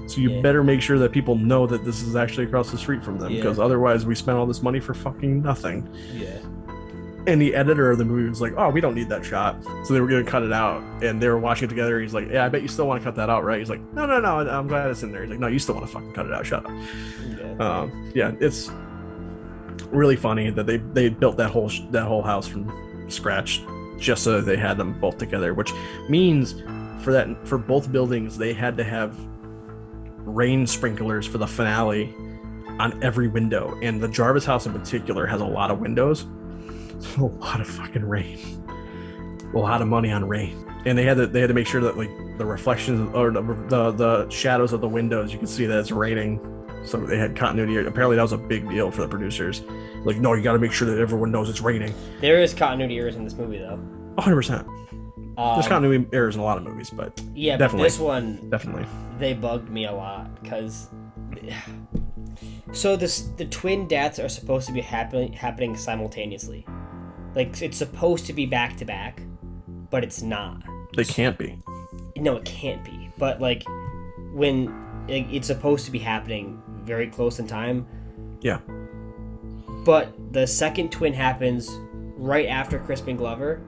So you better make sure that people know that this is actually across the street from them, because otherwise we spent all this money for fucking nothing. Yeah. And the editor of the movie was like, oh, we don't need that shot. So they were going to cut it out. And they were watching it together. He's like, yeah, I bet you still want to cut that out, right? He's like, no, I'm glad it's in there. He's like, no, you still want to fucking cut it out. Shut up. Yeah, it's really funny that they built that whole house from scratch just so that they had them both together, which means for both buildings, they had to have rain sprinklers for the finale on every window. And the Jarvis house in particular has a lot of windows. A lot of fucking rain, a lot of money on rain, and they had to make sure that like the reflections or the shadows of the windows, you can see that it's raining. So they had continuity. Apparently that was a big deal for the producers. Like, no, you got to make sure that everyone knows it's raining. There is continuity errors in this movie, though. 100%. There's continuity errors in a lot of movies, but yeah, definitely, but this one definitely they bugged me a lot because. So the twin deaths are supposed to be happening simultaneously. Like, it's supposed to be back to back, but it's not. They can't be. No, it can't be. But like, when it's supposed to be happening very close in time. Yeah. But the second twin happens right after Crispin Glover,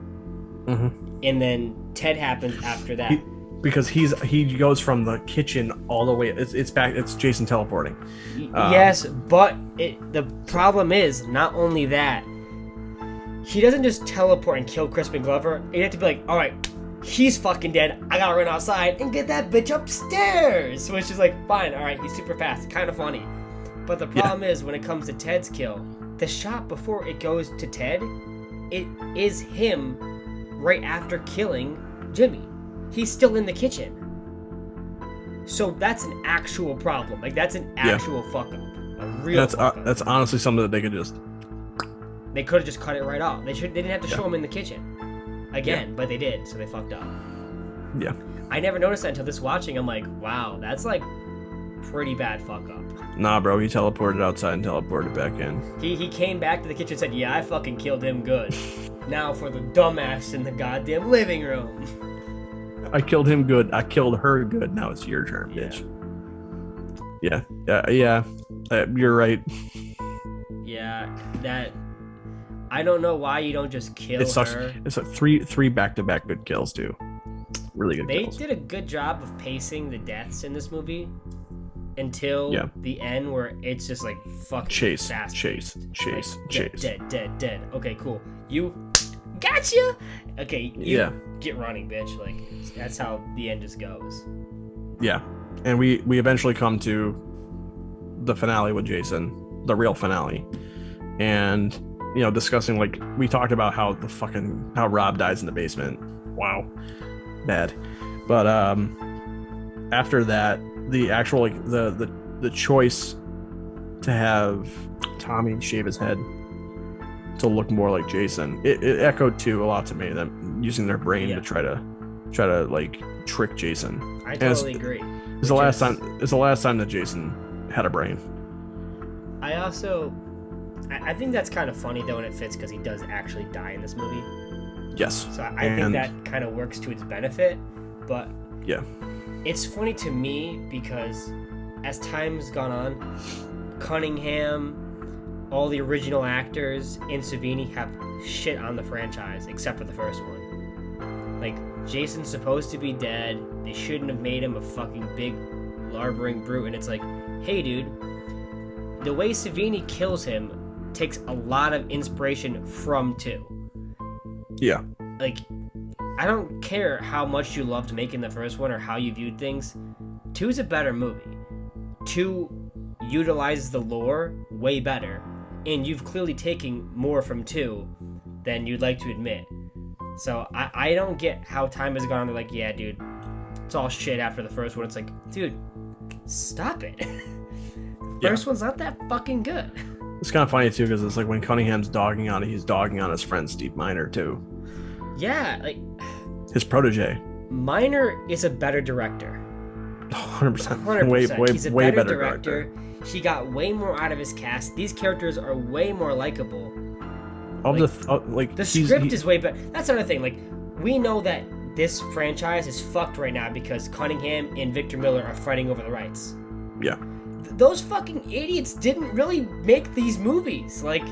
and then Ted happens after that. Because he goes from the kitchen all the way. It's back. It's Jason teleporting. Yes, but the problem is not only that. He doesn't just teleport and kill Crispin Glover. You have to be like, all right, he's fucking dead. I gotta run outside and get that bitch upstairs. Which is like, fine, all right, he's super fast, kind of funny. But the problem is, when it comes to Ted's kill, the shot before it goes to Ted, it is him right after killing Jimmy. He's still in the kitchen. So that's an actual problem. Like, that's an actual fuck up. A real fuck up. That's honestly something that they could just... They could have just cut it right off. They didn't have to show him in the kitchen again, but they did, so they fucked up. Yeah. I never noticed that until this watching. I'm like, wow, that's like pretty bad fuck up. Nah, bro, he teleported outside and teleported back in. He came back to the kitchen and said, yeah, I fucking killed him good. Now for the dumbass in the goddamn living room. I killed him good. I killed her good. Now it's your turn, bitch. Yeah. You're right. Yeah, that... I don't know why you don't just kill her. It's a three back-to-back good kills, too. Really good kills. They did a good job of pacing the deaths in this movie until the end where it's just like fucking chase. Dead. Okay, cool. You gotcha. Okay, get running, bitch. Like that's how the end just goes. Yeah, and we eventually come to the finale with Jason, the real finale, and discussing like we talked about how Rob dies in the basement. Wow, bad. But after that, the actual like the choice to have Tommy shave his head to look more like Jason, it echoed a lot to me, them using their brain to try to like trick Jason. I totally agree. It's the last time that Jason had a brain. I think that's kind of funny though, and it fits because he does actually die in this movie. Yes. So I think that kind of works to its benefit, but yeah, it's funny to me because as time's gone on, Cunningham, all the original actors, and Savini have shit on the franchise except for the first one. Like, Jason's supposed to be dead. They shouldn't have made him a fucking big larbering brute. And it's like, hey, dude, the way Savini kills him takes a lot of inspiration from 2. Yeah. Like, I don't care how much you loved making the first one or how you viewed things. 2's a better movie. 2 utilizes the lore way better. And you've clearly taken more from 2 than you'd like to admit. So I don't get how time has gone. They're like, yeah, dude, it's all shit after the first one. It's like, dude, stop it. First one's not that fucking good. It's kind of funny too because it's like when Cunningham's dogging on it, he's dogging on his friend Steve Miner too. Yeah, like his protege. Miner is a better director. 100%. 100%. He's a way better director. He got way more out of his cast. These characters are way more likable. The script is way better. That's another thing. Like, we know that this franchise is fucked right now because Cunningham and Victor Miller are fighting over the rights. Yeah. Those fucking idiots didn't really make these movies. Like,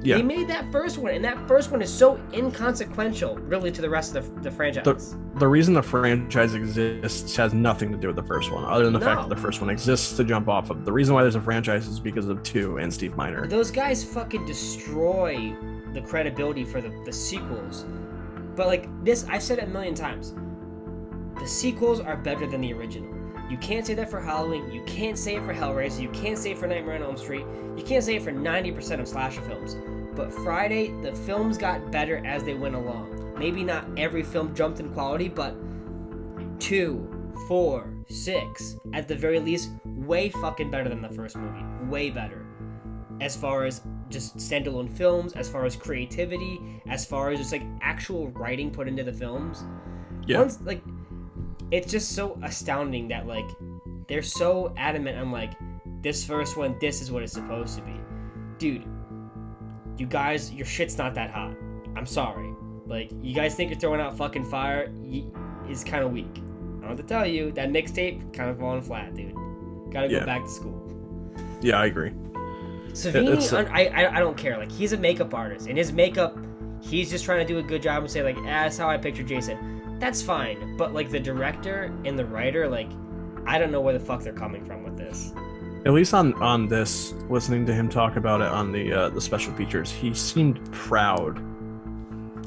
they made that first one, and that first one is so inconsequential, really, to the rest of the franchise. The reason the franchise exists has nothing to do with the first one, other than the fact that the first one exists to jump off of. The reason why there's a franchise is because of 2 and Steve Miner. Those guys fucking destroy the credibility for the sequels. But, like, this, I've said it a million times. The sequels are better than the original. You can't say that for Halloween. You can't say it for Hellraiser. You can't say it for Nightmare on Elm Street. You can't say it for 90% of slasher films. But Friday, the films got better as they went along. Maybe not every film jumped in quality, but 2, 4, 6, at the very least, way fucking better than the first movie. Way better. As far as just standalone films, as far as creativity, as far as just like actual writing put into the films. Yeah. It's just so astounding that like they're so adamant on like this first one, this is what it's supposed to be. Dude, you guys, your shit's not that hot. I'm sorry. Like, you guys think you're throwing out fucking fire is kind of weak. I don't have to tell you, that mixtape kind of falling flat, dude. Gotta go back to school. Yeah, I agree. Savini, I don't care. Like, he's a makeup artist. And his makeup, he's just trying to do a good job and say, like, that's how I picture Jason. That's fine. But, like, the director and the writer, like, I don't know where the fuck they're coming from with this. At least on this, listening to him talk about it on the special features, he seemed proud.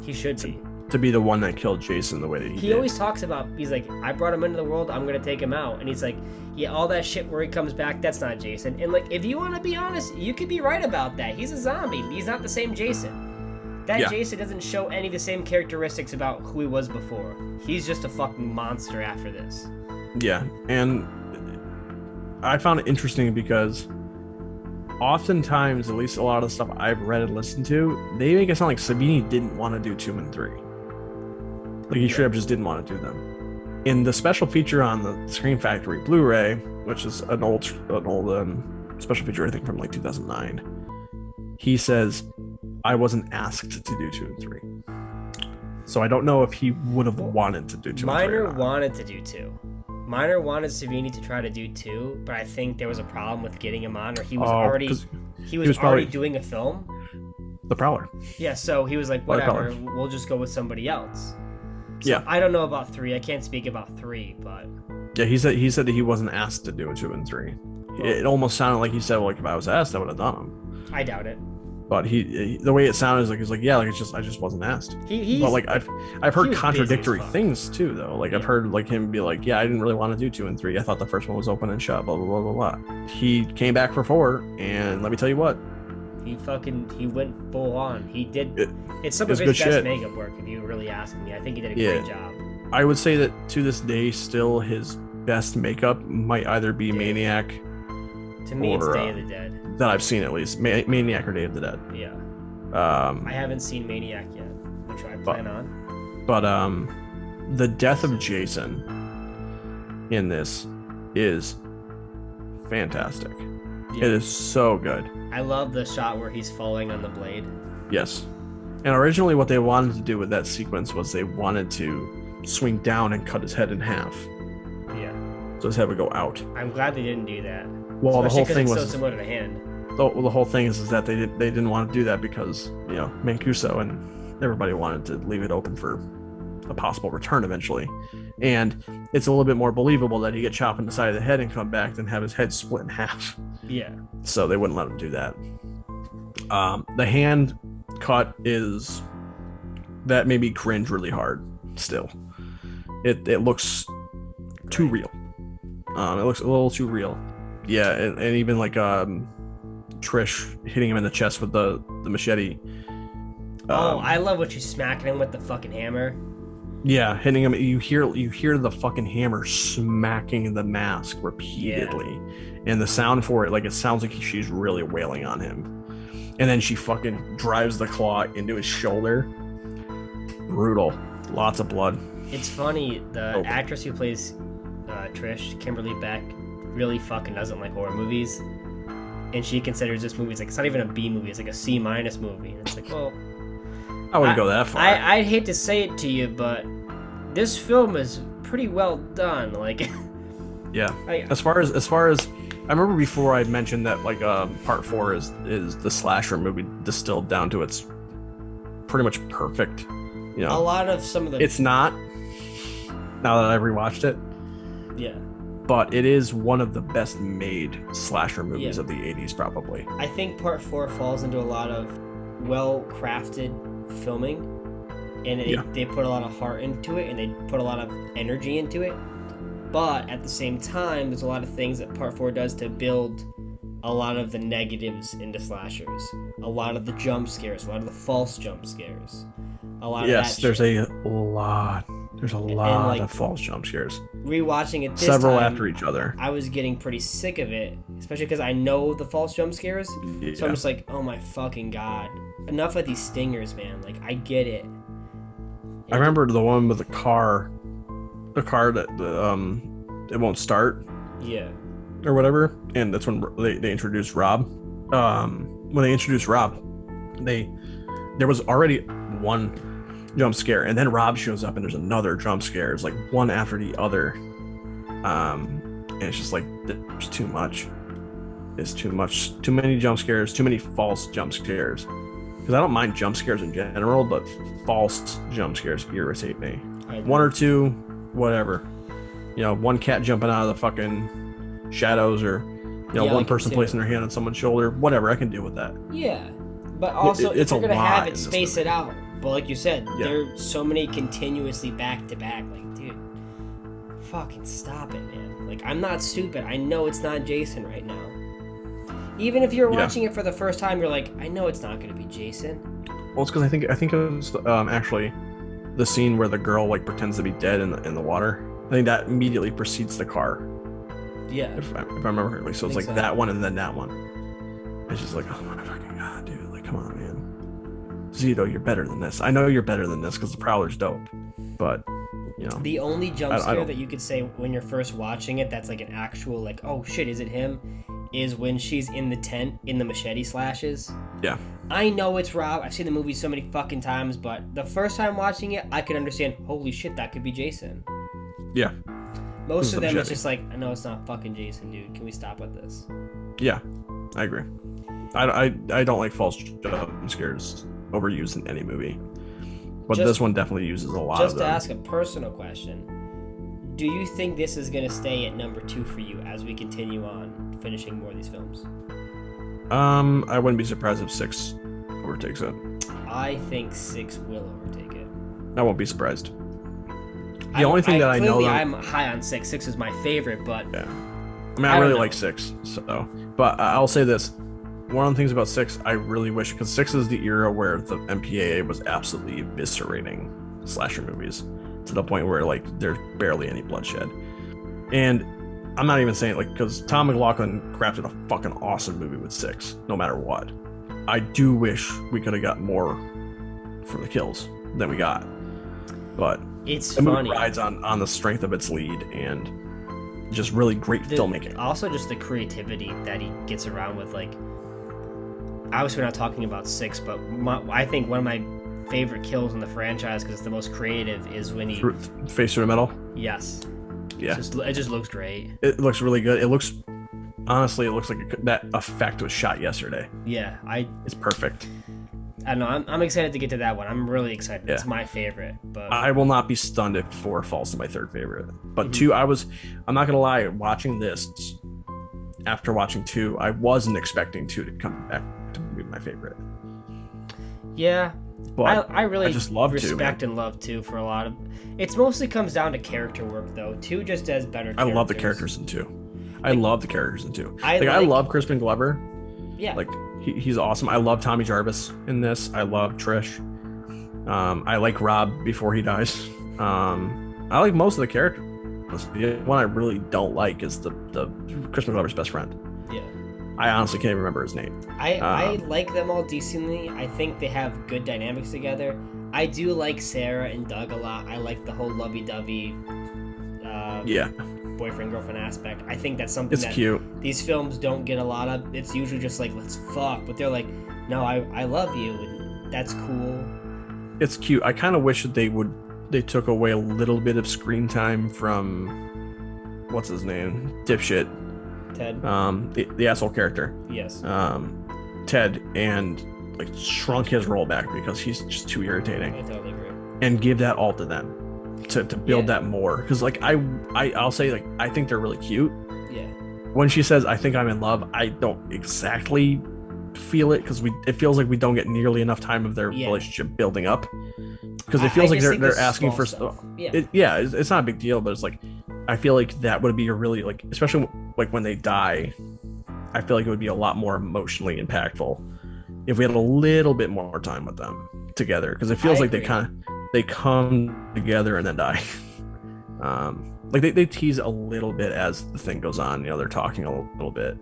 He should be. To be the one that killed Jason the way that he did. He always talks about, he's like, I brought him into the world, I'm going to take him out. And he's like, yeah, all that shit where he comes back, that's not Jason. And, like, if you want to be honest, you could be right about that. He's a zombie. He's not the same Jason. Jason doesn't show any of the same characteristics about who he was before. He's just a fucking monster after this. Yeah, and I found it interesting because oftentimes, at least a lot of the stuff I've read and listened to, they make it sound like Savini didn't want to do 2 and 3. Like, he straight up just didn't want to do them. In the special feature on the Scream Factory Blu-ray, which is an old special feature, I think from like 2009, he says, "I wasn't asked to do 2 and 3." So I don't know if he would have wanted to do 2 and 3. Miner wanted to do 2. Miner wanted Savini to try to do 2, but I think there was a problem with getting him on, or he was already probably doing a film. The Prowler. Yeah, so he was like, whatever, we'll just go with somebody else. So Yeah. I don't know about 3. I can't speak about 3, but Yeah, he said that he wasn't asked to do 2 and 3. It almost sounded like he said, like, if I was asked, I would have done them. I doubt it. But the way it sounded is like, he's like, yeah, like I just wasn't asked. But like I've heard contradictory things too, though. Like I've heard like him be like, yeah, I didn't really want to do 2 and 3. I thought the first one was open and shut. Blah blah blah blah blah. He came back for 4, and let me tell you what, he went full on. He did. It's some of his best makeup work. If you really ask me, I think he did a great job. I would say that to this day, still his best makeup might either be Maniac. To me, it's Day of the Dead. That I've seen at least, Maniac or Day of the Dead. Yeah. I haven't seen Maniac yet, which I plan on. But the death of Jason in this is fantastic. Yeah. It is so good. I love the shot where he's falling on the blade. Yes. And originally what they wanted to do with that sequence was they wanted to swing down and cut his head in half. Yeah. So his head would go out. I'm glad they didn't do that. Well, the whole thing was so similar to the hand. The whole thing is that they didn't want to do that because, you know, Mancuso and everybody wanted to leave it open for a possible return eventually. And it's a little bit more believable that he get chopped in the side of the head and come back than have his head split in half. Yeah. So they wouldn't let him do that. The hand cut that made me cringe really hard still. It looks too real. It looks a little too real. Yeah, and even like Trish hitting him in the chest with the machete. I love what she's smacking him with the fucking hammer. Yeah, hitting him. You hear the fucking hammer smacking the mask repeatedly, and the sound for it, like, it sounds like she's really wailing on him. And then she fucking drives the claw into his shoulder. Brutal. Lots of blood. It's funny, the actress who plays Trish, Kimberly Beck, really fucking doesn't like horror movies, and she considers this movie, it's not even a B movie, it's like a C- movie. And it's like, well, I wouldn't go that far. I'd hate to say it to you, but this film is pretty well done. Like, yeah. As far as I remember before I mentioned that, like, part 4 is the slasher movie distilled down to its pretty much perfect. You know, a lot of some of the. It's not. Now that I've rewatched it. Yeah. But it is one of the best made slasher movies of the 80s, probably. I think part 4 falls into a lot of well-crafted filming, and they put a lot of heart into it, and they put a lot of energy into it. But at the same time, there's a lot of things that part 4 does to build a lot of the negatives into slashers. A lot of the jump scares, a lot of the false jump scares. A lot of that there's a lot. There's a lot of false jump scares. Rewatching it this several time, after each other. I was getting pretty sick of it, especially because I know the false jump scares. Yeah. So I'm just like, oh my fucking god. Enough with these stingers, man. Like, I get it. I remember the one with the car that it won't start. Yeah. Or whatever. And that's when they introduced Rob. When they introduced Rob, there was already one jump scare, and then Rob shows up and there's another jump scare. It's like one after the other. And it's just like, there's too much. It's too much. Too many jump scares, too many false jump scares. Because I don't mind jump scares in general, but false jump scares irritate me. One or two, whatever. You know, one cat jumping out of the fucking shadows, or, you know, one person placing their hand on someone's shoulder. Whatever, I can deal with that. Yeah. But also, if you're going to have it, space it out. But like you said, there's so many continuously back to back. Like, dude, fucking stop it, man. Like, I'm not stupid. I know it's not Jason right now. Even if you're watching it for the first time, you're like, I know it's not going to be Jason. Well, it's because I think it was actually the scene where the girl, like, pretends to be dead in the water. I think that immediately precedes the car. Yeah. If I remember correctly. So it's like that one and then that one. It's just like, oh my fucking god, dude. Like, come on, man. Zito, you're better than this. I know you're better than this because the Prowler's dope. But you know. The only jump I scare don't- that you could say when you're first watching it that's like an actual like, oh shit, is it him? Is when she's in the tent in the machete slashes. Yeah. I know it's Rob. I've seen the movie so many fucking times, but the first time watching it, I could understand, holy shit, that could be Jason. Yeah. Most Who's of the them, it's machete? just like, I know it's not fucking Jason, dude. Can we stop with this? Yeah. I agree. I don't like false jump scares overused in any movie. But Just- this one definitely uses a lot Just of to them. ask a personal question, do you think this is going to stay at number 2 for you as we continue on finishing more of these films? I wouldn't be surprised if 6 overtakes it. I think 6 will overtake it. I won't be surprised. The only thing that I know, clearly though, I'm high on 6. 6 is my favorite, but yeah. I mean, I I don't really know. like 6. So, but I'll say this: one of the things about 6, I really wish, because 6 is the era where the MPAA was absolutely eviscerating slasher movies to the point where like there's barely any bloodshed. And I'm not even saying like because Tom McLaughlin crafted a fucking awesome movie with 6, no matter what. I do wish we could have got more from the kills than we got, but it's the movie funny. rides on the strength of its lead and just really great filmmaking. Also, just the creativity that he gets around with. Like, obviously, we're not talking about 6, but I think one of my favorite kills in the franchise, because it's the most creative, is when he. Face through the metal. Yes. Yeah. It just looks great. It looks really good. It looks, honestly, it looks like that effect was shot yesterday. Yeah, It's perfect. I don't know. I'm excited to get to that one. I'm really excited. Yeah. It's my favorite. But I will not be stunned if 4 falls to my 3rd favorite. But Mhm. 2, I'm not gonna lie, watching this after watching 2, I wasn't expecting 2 to come back to be my favorite. yeah, But I really just love 2, respect man. and love 2 for a lot of. It's mostly comes down to character work though. 2 just does better. I Characters. love the characters in 2. I Like- love the characters in 2. I I like- love Crispin Glover. Yeah. Like he's awesome. I love Tommy Jarvis in this. I love Trish. I like Rob before he dies. I like most of the characters. The one I really don't like is the Crispin Glover's best friend. Yeah. I honestly can't even remember his name. I like them all decently. I think they have good dynamics together. I do like Sarah and Doug a lot. I like the whole lovey-dovey Yeah, boyfriend girlfriend aspect. I think that's something it's that cute. these films don't get a lot of. It's usually just like let's fuck, but they're like, no, I love you, and that's cool. It's cute. I kind of wish that they took away a little bit of screen time from what's his name, dipshit, Ted. the asshole character, Yes. Ted, and like shrunk his role back because he's just too irritating. I totally agree. And give that all to them to build Yeah. that more, because like I'll say like I think they're really cute. Yeah. When she says I think I'm in love, I don't exactly feel it because it feels like we don't get nearly enough time of their Yeah. relationship building up, because I it feels like just think they're this is asking small for stuff. Yeah. it's not a big deal, but it's like I feel like that would be a really like, especially like when they die, I feel like it would be a lot more emotionally impactful if we had a little bit more time with them together, because it feels I like agree. they come together and then die. Like they tease a little bit as the thing goes on, they're talking a little bit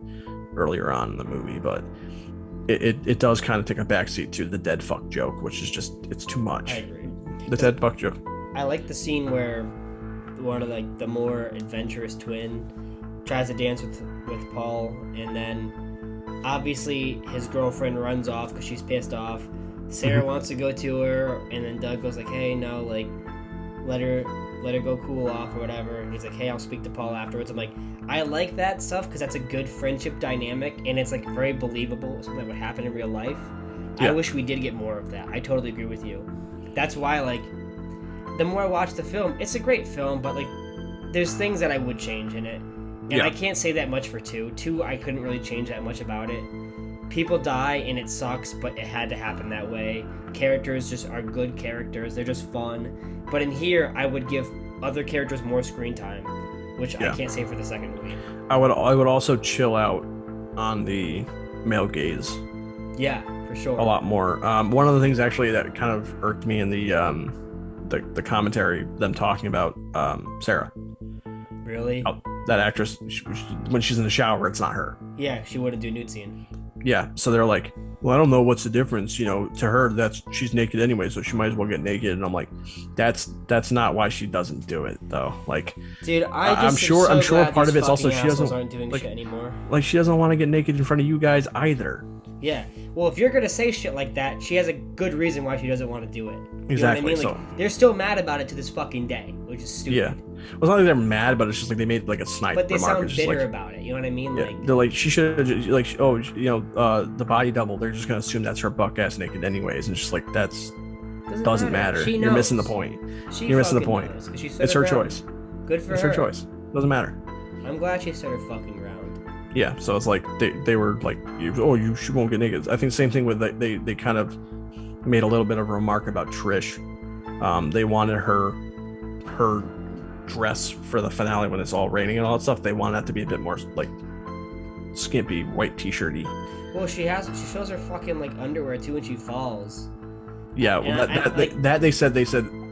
earlier on in the movie, but it does kind of take a backseat to the dead fuck joke, which is just, it's too I much. agree. The dead fuck joke. I like the scene where one of like the more adventurous twin tries to dance with Paul, and then obviously his girlfriend runs off because she's pissed off. Sarah wants to go to her, and then Doug goes like, "Hey, no, like, let her go cool off or whatever." And he's like, "Hey, I'll speak to Paul afterwards." I'm like, I like that stuff because that's a good friendship dynamic, and it's like very believable, something that would happen in real life. Yeah. I wish we did get more of that. I totally agree with you. That's why, like, the more I watch the film, it's a great film, but like, there's things that I would change in it, and Yeah. I can't say that much for 2. 2, I couldn't really change that much about it. People die and it sucks, but it had to happen that way. Characters just are good characters; they're just fun. But in here, I would give other characters more screen time, which I Yeah. can't say for the second movie. I would also chill out on the male gaze Yeah, for sure. a lot more. One of the things actually that kind of irked me in the commentary, them talking about Sarah, Really? that actress, when she's in the shower, it's not her. Yeah, she wouldn't do a nude scene. Yeah, so they're like, well, I don't know what's the difference, to her she's naked anyway, so she might as well get naked. And I'm like, that's not why she doesn't do it though. Like, dude, I'm sure part of it's also she doesn't aren't doing shit anymore. Like, she doesn't want to get naked in front of you guys either. Yeah. Well, if you're gonna say shit like that, she has a good reason why she doesn't want to do it. Exactly. Know what I mean? Like, they're still mad about it to this fucking day, which is stupid. Yeah. Well, it's not like they're mad, but it's just like they made like a snipe But they remark. sound bitter about it. You know what I mean? Yeah, they're like, she should have the body double. They're just gonna assume that's her buck ass naked anyways, and it's just like doesn't matter. You're missing the point. You're missing the point. It's her choice. Good for her. It's her choice. Doesn't matter. I'm glad she stood her fucking ground. Yeah, so it's like they were like, she won't get naked. I think the same thing with they kind of made a little bit of a remark about Trish. They wanted her dress for the finale when it's all raining and all that stuff. They want that to be a bit more like skimpy, white t-shirty. Well, she shows her fucking like underwear too when she falls. Yeah, well, they said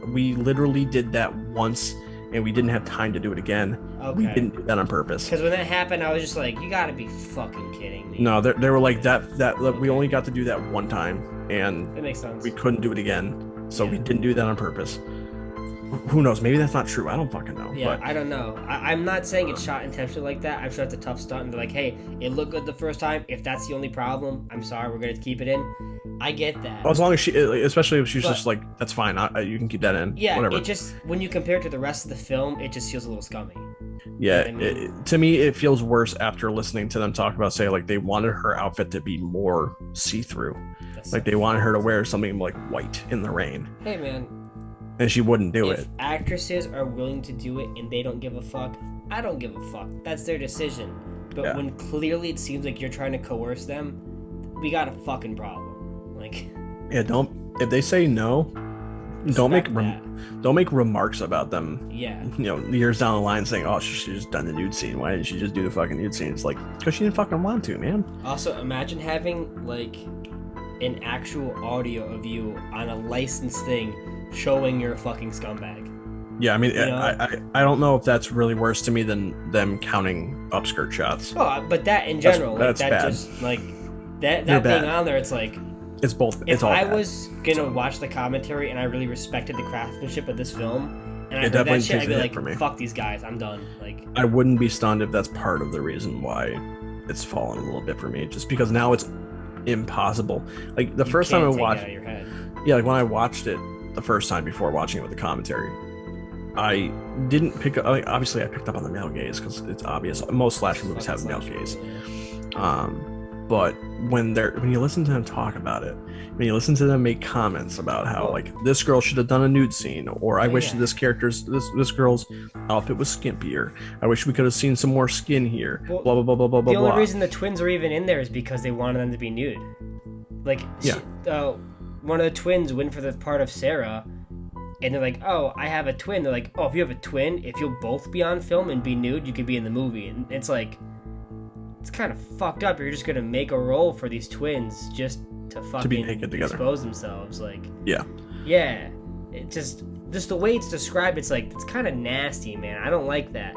we literally did that once and we didn't have time to do it again. Okay. We didn't do that on purpose. Because when that happened, I was just like, you gotta be fucking kidding me. No, they were like that okay. We only got to do that one time, and that makes sense. We couldn't do it again, so we didn't do that on purpose. Who knows? Maybe that's not true. I don't fucking know. Yeah, but I don't know. I'm not saying it's shot intentionally like that. I'm sure it's a tough stunt. And they're like, hey, it looked good the first time. If that's the only problem, I'm sorry. We're going to keep it in. I get that. As long as especially if she's just like, that's fine. You can keep that in. Yeah, whatever. It just, when you compare it to the rest of the film, it just feels a little scummy. Yeah, you know what I mean? To me, it feels worse after listening to them talk about, say, like, they wanted her outfit to be more see-through. Like, they wanted her to wear something, like, white in the rain. Hey, man. And she wouldn't do it. If actresses are willing to do it and they don't give a fuck, I don't give a fuck. That's their decision. But when clearly it seems like you're trying to coerce them, we got a fucking problem. Like, yeah, if they say no, don't make remarks about them. Yeah. Years down the line saying, oh, she should have just done the nude scene. Why didn't she just do the fucking nude scene? It's like, because she didn't fucking want to, man. Also, imagine having, like, an actual audio of you on a licensed thing showing you're a fucking scumbag. Yeah, I mean, I don't know if that's really worse to me than them counting upskirt shots. Oh, but that in general, that's bad. Just like that being on there, it's like it's both. If I was gonna watch the commentary and I really respected the craftsmanship of this film, and I heard that shit, I'd be like, fuck these guys, I'm done. Like, I wouldn't be stunned if that's part of the reason why it's fallen a little bit for me, just because now it's impossible. Like the first time I watched, like when I watched it the first time before watching it with the commentary, I didn't pick up. Obviously, I picked up on the male gaze because it's obvious. Most slasher movies have male gaze. But when you listen to them talk about it, when you listen to them make comments about how like this girl should have done a nude scene, or I wish this girl's outfit was skimpier. I wish we could have seen some more skin here. Blah blah blah blah blah blah. The only reason the twins were even in there is because they wanted them to be nude. Like, one of the twins went for the part of Sarah, and they're like, oh, I have a twin. They're like, oh, if you have a twin, if you'll both be on film and be nude, you could be in the movie. And it's like, it's kind of fucked up. You're just gonna make a role for these twins just to fucking be naked together, expose themselves. Like, yeah, it just the way it's described, it's like, it's kind of nasty, man. I don't like that.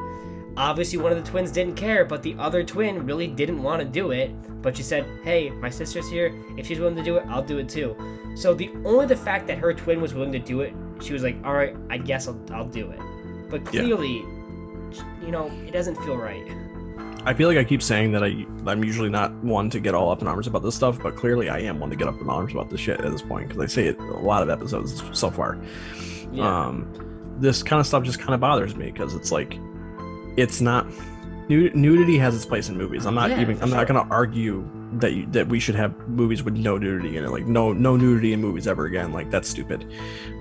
Obviously, one of the twins didn't care, but the other twin really didn't want to do it. But she said, hey, my sister's here. If she's willing to do it, I'll do it too. So the fact that her twin was willing to do it, she was like, all right, I guess I'll do it. But clearly, it doesn't feel right. I feel like I keep saying that I'm usually not one to get all up in arms about this stuff, but clearly I am one to get up in arms about this shit at this point, because I say it a lot of episodes so far. Yeah. This kind of stuff just kind of bothers me, because it's like, it's not nudity has its place in movies. I'm not going to argue that we should have movies with no nudity in it. Like no nudity in movies ever again. Like, that's stupid.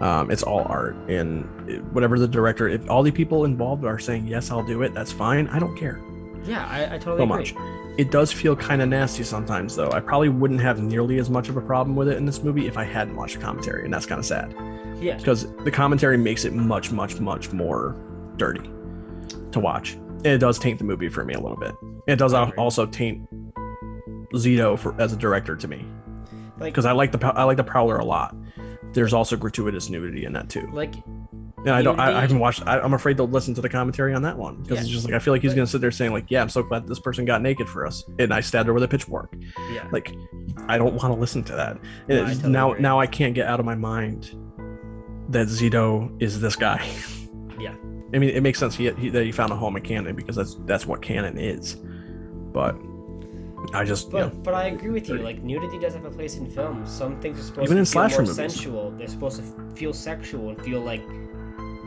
It's all art, and whatever the director, if all the people involved are saying yes, I'll do it, that's fine. I don't care. Yeah, I totally agree. Much. It does feel kind of nasty sometimes, though. I probably wouldn't have nearly as much of a problem with it in this movie if I hadn't watched the commentary, and that's kind of sad. Yeah, because the commentary makes it much, much, much more dirty to watch. And it does taint the movie for me a little bit. It does also taint Zito as a director to me, because I like the Prowler a lot. There's also gratuitous nudity in that too. Like, and I haven't watched. I'm afraid to listen to the commentary on that one, because it's just like, I feel like he's gonna sit there saying like, yeah, I'm so glad this person got naked for us, and I stabbed her with a pitchfork. Yeah, like, I don't want to listen to that. No, I totally agree. Now I can't get out of my mind that Zito is this guy. Yeah. I mean, it makes sense that he found a home in canon because that's what canon is. But I just but I agree with you. Like, nudity does have a place in film. Some things are supposed Even to in feel slasher more movies. sensual. They're supposed to feel sexual and feel like,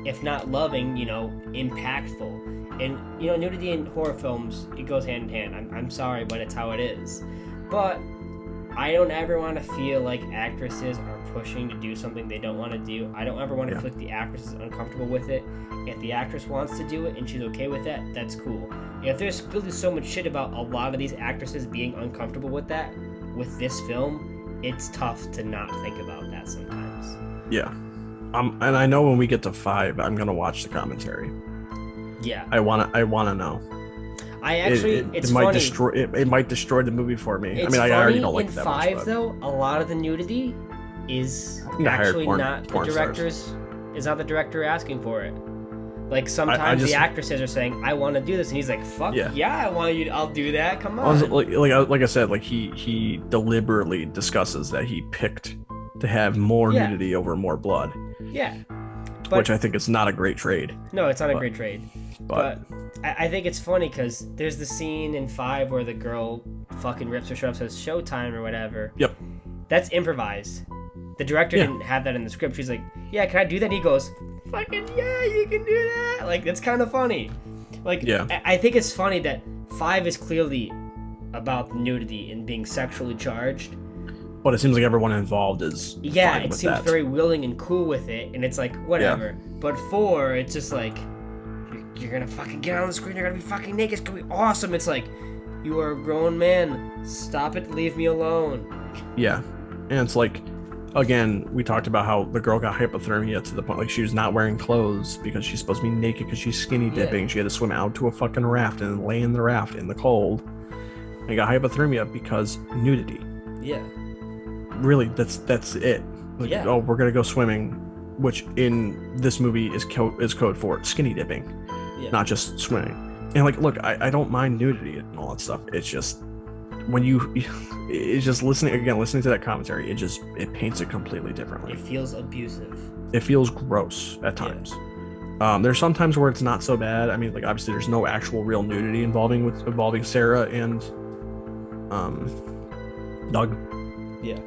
if not loving, impactful. And nudity in horror films, it goes hand in hand. I'm sorry, but it's how it is. But I don't ever want to feel like actresses are pushing to do something they don't want to do. I don't ever want to feel like the actress is uncomfortable with it. If the actress wants to do it and she's okay with that, that's cool. If there's really so much shit about a lot of these actresses being uncomfortable with that, with this film, it's tough to not think about that sometimes. Yeah. And I know when we get to 5, I'm gonna watch the commentary. Yeah. I wanna know. I actually, it might destroy it might destroy the movie for me. I mean, I already don't like in that 5 much, though, a lot of the nudity is they hired actually porn not the director's. Is not the director asking for it. Like, sometimes the actresses are saying, "I want to do this," and he's like, "Fuck yeah, I want you. I'll do that. Come on." Like I said, like he deliberately discusses that he picked to have more nudity over more blood. Yeah. Which I think is not a great trade. No, it's not a great trade. But I think it's funny because there's the scene in 5 where the girl fucking rips her shirt up, says "Showtime" or whatever. Yep. That's improvised. The director didn't have that in the script. She's like, "Yeah, can I do that?" And he goes, "Fucking yeah, you can do that." Like, that's kind of funny. Like, I think it's funny that 5 is clearly about nudity and being sexually charged. But it seems like everyone involved is fine it with seems that. very willing and cool with it, and it's like, whatever. But 4, it's just like, you're gonna fucking get on the screen, you're gonna be fucking naked, it's gonna be awesome. It's like, you are a grown man, stop it, leave me alone. Yeah. And it's like, again, we talked about how the girl got hypothermia to the point like she was not wearing clothes because she's supposed to be naked because she's skinny dipping. She had to swim out to a fucking raft and lay in the raft in the cold. And got hypothermia because nudity. Yeah. Really, that's it. Like, oh, we're gonna go swimming, which in this movie is code for skinny dipping, not just swimming. And like, look, I don't mind nudity and all that stuff. It's just it's just listening to that commentary. It paints it completely differently. It feels abusive. It feels gross at times. There's some times where it's not so bad. I mean, like, obviously there's no actual real nudity involving Sarah and Doug. Yeah.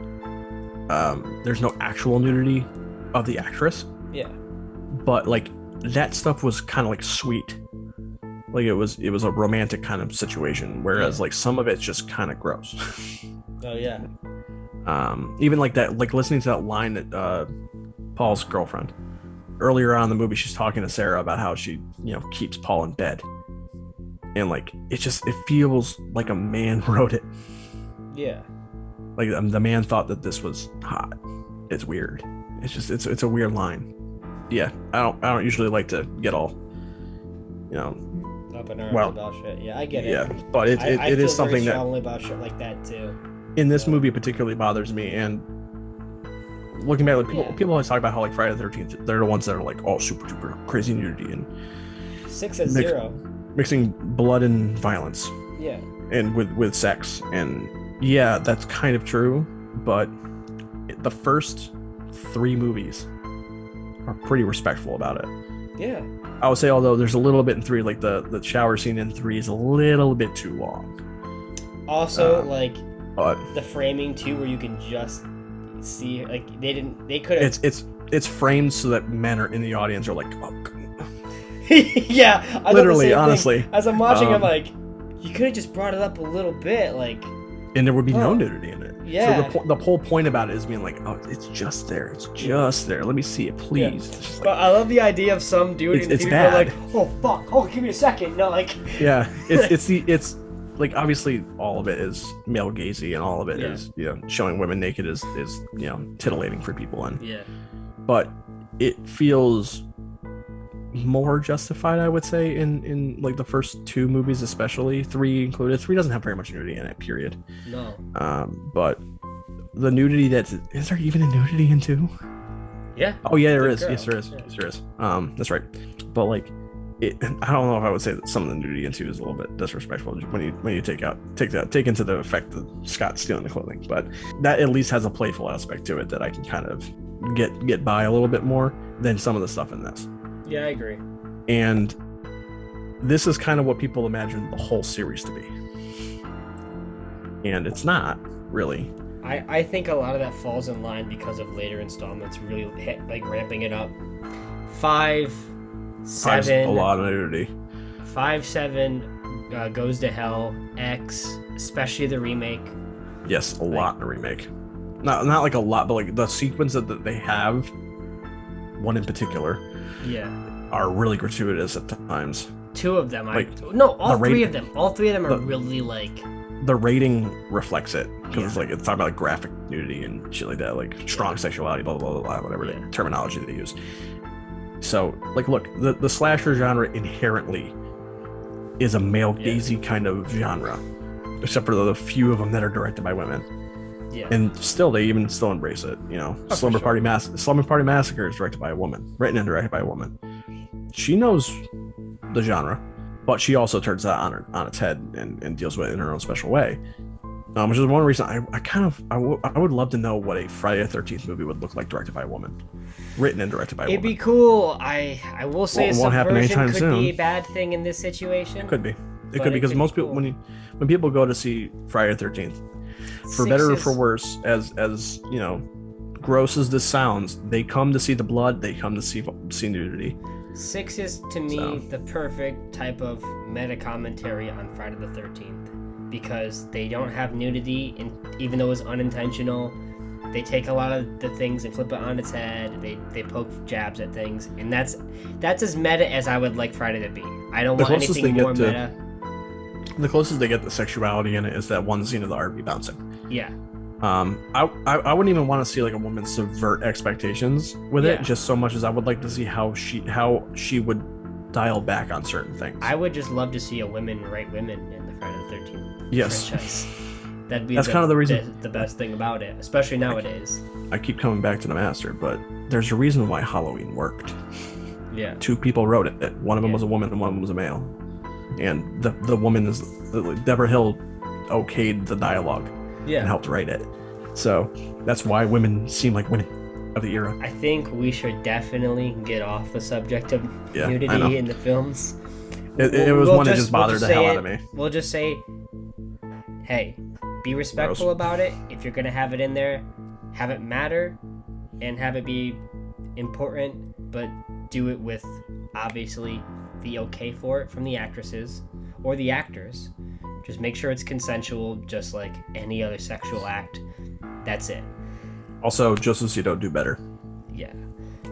There's no actual nudity of the actress. Yeah. But like that stuff was kind of like sweet. Like it was a romantic kind of situation, whereas like some of it's just kind of gross. Oh yeah. Even like that, like listening to that line that Paul's girlfriend earlier on in the movie, she's talking to Sarah about how she, keeps Paul in bed. And like it feels like a man wrote it. Yeah. Like the man thought that this was hot. It's weird. It's a weird line. Yeah, I don't usually like to get all, up in arms about shit. Yeah, I get it. Yeah, but it is something that strongly about shit like that too. In this movie particularly bothers me. And looking back, like people always talk about how like Friday the 13th, they're the ones that are like all super duper crazy nudity and 6 at 0, mixing blood and violence. Yeah. And with sex. And yeah, that's kind of true, but the first 3 movies are pretty respectful about it. Yeah. I would say, although there's a little bit in 3, like the shower scene in 3 is a little bit too long. Also, but the framing too, where you can just see, like they could have. It's framed so that men are in the audience are like, oh. Yeah, literally, honestly. As I'm watching, I'm like, you could have just brought it up a little bit, like. And there would be no nudity in it. Yeah. So the whole point about it is being like, oh, it's just there. It's just there. Let me see it, please. Yeah. But I love the idea of some dude in the TV bad. like, oh fuck, oh give me a second. No, like. Yeah, it's like obviously all of it is male gazy and all of it is showing women naked is titillating for people but it feels more justified, I would say, in like the first 2 movies, especially 3 included. 3 doesn't have very much nudity in it, period. No. But the nudity is there even a nudity in 2? Yeah. Oh yeah, there is. Yes, there is. Yes, there is. That's right. But like I don't know if I would say that some of the nudity into is a little bit disrespectful when you take into the effect that Scott's stealing the clothing, but that at least has a playful aspect to it that I can kind of get by a little bit more than some of the stuff in this. Yeah, I agree. And this is kind of what people imagine the whole series to be, and it's not really. I think a lot of that falls in line because of later installments really like ramping it up. 5, 7, a lot of nudity. 5, 7 goes to hell. X, especially the remake. Yes, a lot in the remake. Not like a lot, but like the sequence that they have, one in particular, are really gratuitous at times. 2 of them, all 3 of them. All 3 of them are really like. The rating reflects it because it's talking about like graphic nudity and shit like that, like strong sexuality, blah blah blah blah, whatever the terminology they use. So, like, look, the slasher genre inherently is a male-gazy kind of genre, except for the few of them that are directed by women. Yeah. And still, they even still embrace it. You know, Slumber Party Massacre is directed by a woman, written and directed by a woman. She knows the genre, but she also turns that on its head and deals with it in her own special way. Which is one reason I would love to know what a Friday the 13th movie would look like directed by a woman, written and directed by a woman. It'd be cool. I will say subversion could be a bad thing in this situation. It could be. It could be because most people, when people go to see Friday the 13th, for better or for worse, as you know, gross as this sounds, they come to see the blood. They come to see nudity. 6 is to me the perfect type of meta commentary on Friday the 13th. Because they don't have nudity, and even though it's unintentional, they take a lot of the things and flip it on its head. They poke jabs at things, and that's as meta as I would like Friday to be. I don't want anything more meta. The closest they get to sexuality in it is that one scene of the RV bouncing. Yeah. I wouldn't even want to see like a woman subvert expectations with it, just so much as I would like to see how she would dial back on certain things. I would just love to see a women write women in the Friday the 13th. Yes, franchise. That's kind of the reason. The best thing about it, especially nowadays. I keep coming back to the master, but there's a reason why Halloween worked. Yeah. 2 people wrote it. One of them was a woman, and one of them was a male. And the woman is Deborah Hill okayed the dialogue and helped write it. So that's why women seem like women of the era. I think we should definitely get off the subject of nudity in the films. It was one that just bothered the hell out of me. We'll just say, hey, be respectful about it. If you're going to have it in there, have it matter and have it be important, but do it with, obviously, the okay for it from the actresses or the actors. Just make sure it's consensual, just like any other sexual act. That's it. Also, just so you don't do better. Yeah.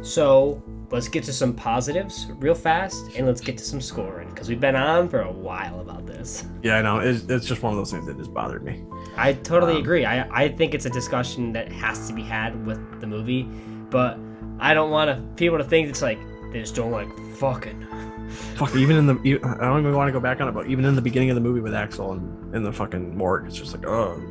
So let's get to some positives real fast, and let's get to some scoring, because we've been on for a while about this. Yeah, I know. It's just one of those things that just bothered me. I totally agree. I think it's a discussion that has to be had with the movie, but I don't want people to think it's like they just don't like fucking. Fuck, I don't even want to go back on it, but even in the beginning of the movie with Axel and in the fucking morgue, it's just like, oh.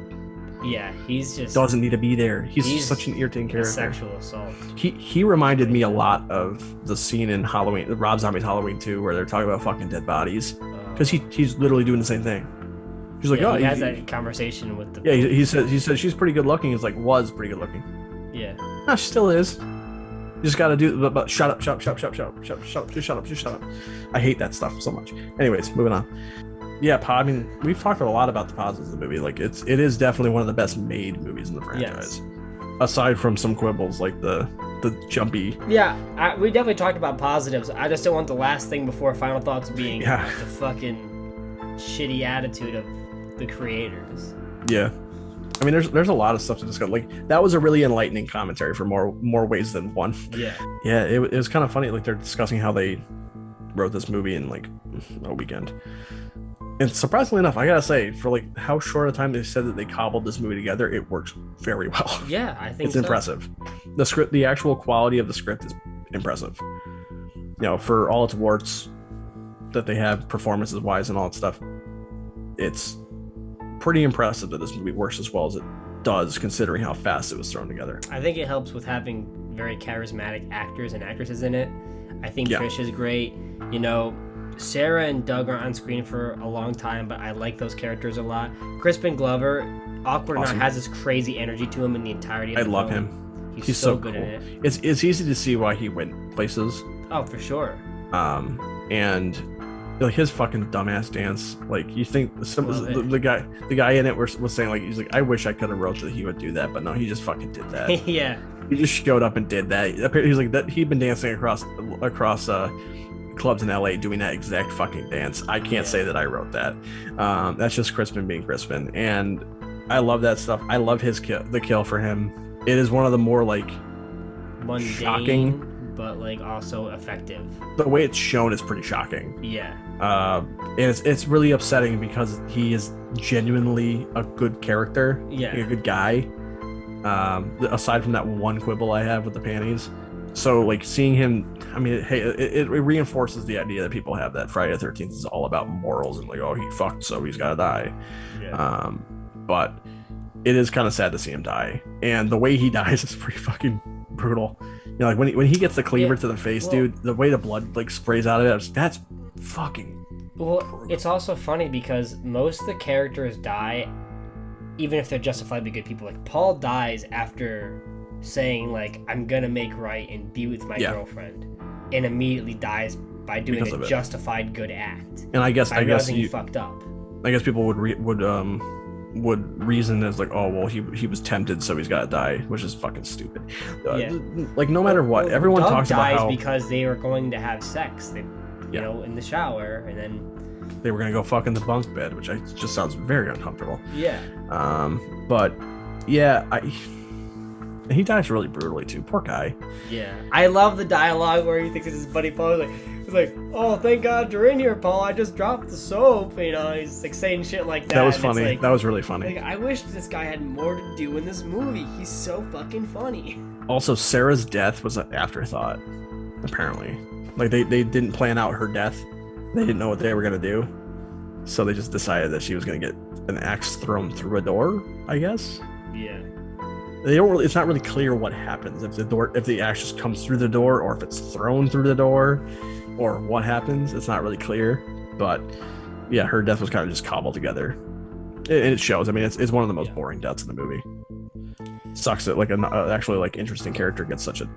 Yeah, he's just doesn't need to be there. He's such an irritating character. Sexual assault. He reminded me a lot of the scene in Halloween, Rob Zombie's Halloween 2, where they're talking about fucking dead bodies, because he's literally doing the same thing. He's like, he has that conversation with the. Yeah, he said she's pretty good looking. He's like, was pretty good looking. Yeah. No, she still is. You just gotta do, but shut up, just shut up. I hate that stuff so much. Anyways, moving on. Yeah, I mean, we've talked a lot about the positives of the movie. Like, it is definitely one of the best made movies in the franchise. Yes. Aside from some quibbles, like the jumpy. Yeah, we definitely talked about positives. I just don't want the last thing before final thoughts being the fucking shitty attitude of the creators. Yeah. I mean, there's a lot of stuff to discuss. Like, that was a really enlightening commentary for more ways than one. Yeah. Yeah, it was kind of funny. Like, they're discussing how they wrote this movie in like a weekend. And surprisingly enough, I gotta say, for like how short a time they said that they cobbled this movie together, it works very well. Yeah, I think it's impressive. The script, the actual quality of the script is impressive. You know, for all its warts that they have, performances wise and all that stuff, it's pretty impressive that this movie works as well as it does, considering how fast it was thrown together. I think it helps with having very charismatic actors and actresses in it. I think Trish is great. You know, Sarah and Doug aren't on screen for a long time, but I like those characters a lot. Crispin Glover, awkward Awesome. Not, has this crazy energy to him in the entirety of the I love film. him. He's so good cool. in it. It's easy to see why he went places. Oh, for sure. And like his fucking dumbass dance, like you think the guy in it was saying like he's like, I wish I could have wrote that he would do that, but no, he just fucking did that. Yeah. He just showed up and did that. Apparently he's like that he'd been dancing across clubs in LA doing that exact fucking dance. I can't say that I wrote that. That's just Crispin being Crispin, and I love that stuff. I love the kill for him. It is one of the more like mundane, shocking, but like also effective. The way it's shown is pretty shocking. Yeah. And it's really upsetting because he is genuinely a good character. Yeah. Like a good guy. Aside from that one quibble I have with the panties. So like seeing him, I mean, hey, it reinforces the idea that people have that Friday the 13th is all about morals and like, oh, he fucked, so he's gotta die. Yeah. But it is kind of sad to see him die, and the way he dies is pretty fucking brutal. You know, like when he gets the cleaver to the face, dude, the way the blood like sprays out of it, that's fucking. Well, brutal. it's also funny because most of the characters die, even if they're justifiably good people. Like Paul dies after saying like, I'm gonna make right and be with my girlfriend, and immediately dies by doing a justified good act. And I guess he fucked up. I guess people would reason as like, oh well, he was tempted, so he's gotta die, which is fucking stupid. Like no matter what, everyone Doug talks about how because they were going to have sex, you know, in the shower, and then they were gonna go fuck in the bunk bed, which just sounds very uncomfortable. Yeah. But yeah, he dies really brutally too. Poor guy. Yeah, I love the dialogue where he thinks it's his buddy Paul. He's like, oh, thank God you're in here, Paul. I just dropped the soap. You know, he's like saying shit like that. That was funny. Like, that was really funny. Like, I wish this guy had more to do in this movie. He's so fucking funny. Also, Sarah's death was an afterthought, apparently. Like they didn't plan out her death. They didn't know what they were gonna do, so they just decided that she was gonna get an axe thrown through a door, I guess. Yeah. It's not really clear what happens if the axe just comes through the door or if it's thrown through the door or what happens. It's not really clear, but yeah, her death was kind of just cobbled together. It shows. I mean, it's one of the most boring deaths in the movie. Sucks that like an actually like interesting character gets such a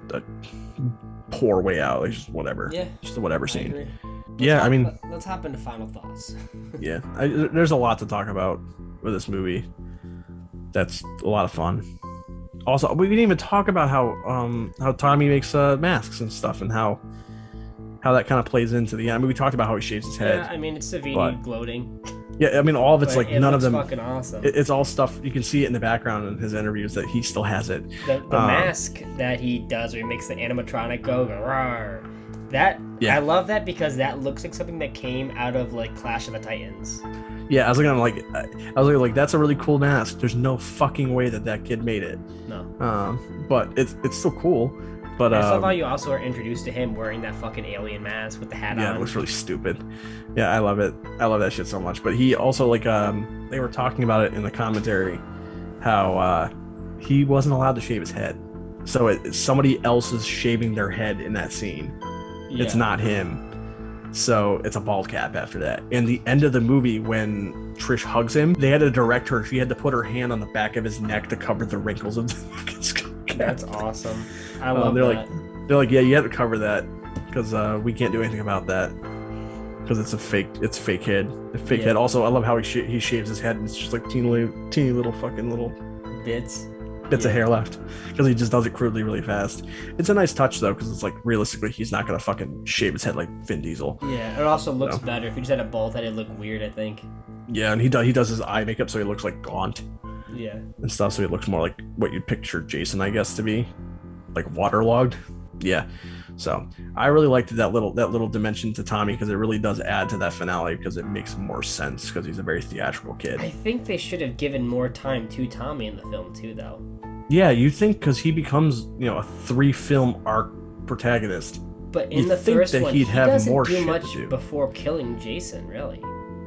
poor way out. Like just whatever. Yeah. Just a whatever scene. Let's hop into final thoughts. Yeah, there's a lot to talk about with this movie. That's a lot of fun. Also, we didn't even talk about how Tommy makes masks and stuff, and how that kind of plays into the. I mean, we talked about how he shaves his head. Yeah, I mean, it's Savini gloating. Yeah, I mean, all of it's like none of them. Fucking awesome. It's all stuff you can see it in the background in his interviews that he still has it. The mask that he does, where he makes the animatronic go rawr. I love that because that looks like something that came out of like Clash of the Titans. Yeah, I was looking like that's a really cool mask. There's no fucking way that kid made it. No. But it's still cool. But I love how you also are introduced to him wearing that fucking alien mask with the hat on. Yeah, it looks really stupid. Yeah, I love it. I love that shit so much. But he also like they were talking about it in the commentary, how he wasn't allowed to shave his head. So somebody else is shaving their head in that scene. Yeah. It's not him. So it's a bald cap after that. And the end of the movie, when Trish hugs him, they had to direct her. She had to put her hand on the back of his neck to cover the wrinkles of the fucking skull cap. That's awesome. I love that. They're like, yeah, you have to cover that because we can't do anything about that because it's a fake head. A fake head. Also, I love how he shaves his head and it's just like teeny little fucking little bits of hair left because he just does it crudely really fast. It's a nice touch though because it's like realistically he's not gonna fucking shave his head like Vin Diesel. Yeah, it also looks better. If he just had a bald head, it'd look weird, I think. Yeah, and he does his eye makeup so he looks like gaunt. Yeah. And stuff, so he looks more like what you'd picture Jason, I guess, to be, like waterlogged. Yeah. So I really liked that little dimension to Tommy because it really does add to that finale because it makes more sense because he's a very theatrical kid. I think they should have given more time to Tommy in the film too, though. Yeah, you think because he becomes a 3-film arc protagonist. But in the first one, he doesn't more do much to do. before killing Jason, really.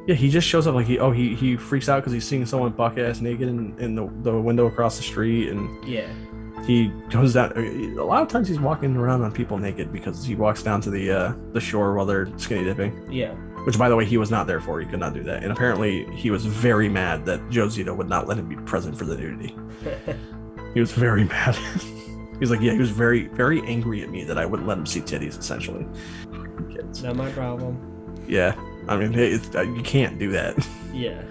Yeah, he just shows up like he freaks out because he's seeing someone buck ass naked in the window across the street and yeah. He goes down. A lot of times he's walking around on people naked because he walks down to the shore while they're skinny dipping. Yeah. Which, by the way, he was not there for. He could not do that. And apparently, he was very mad that Joe Zito would not let him be present for the nudity. He was very mad. He's like, yeah, he was very, very angry at me that I wouldn't let him see titties, essentially. Kids. Not my problem. Yeah. I mean, you can't do that. Yeah.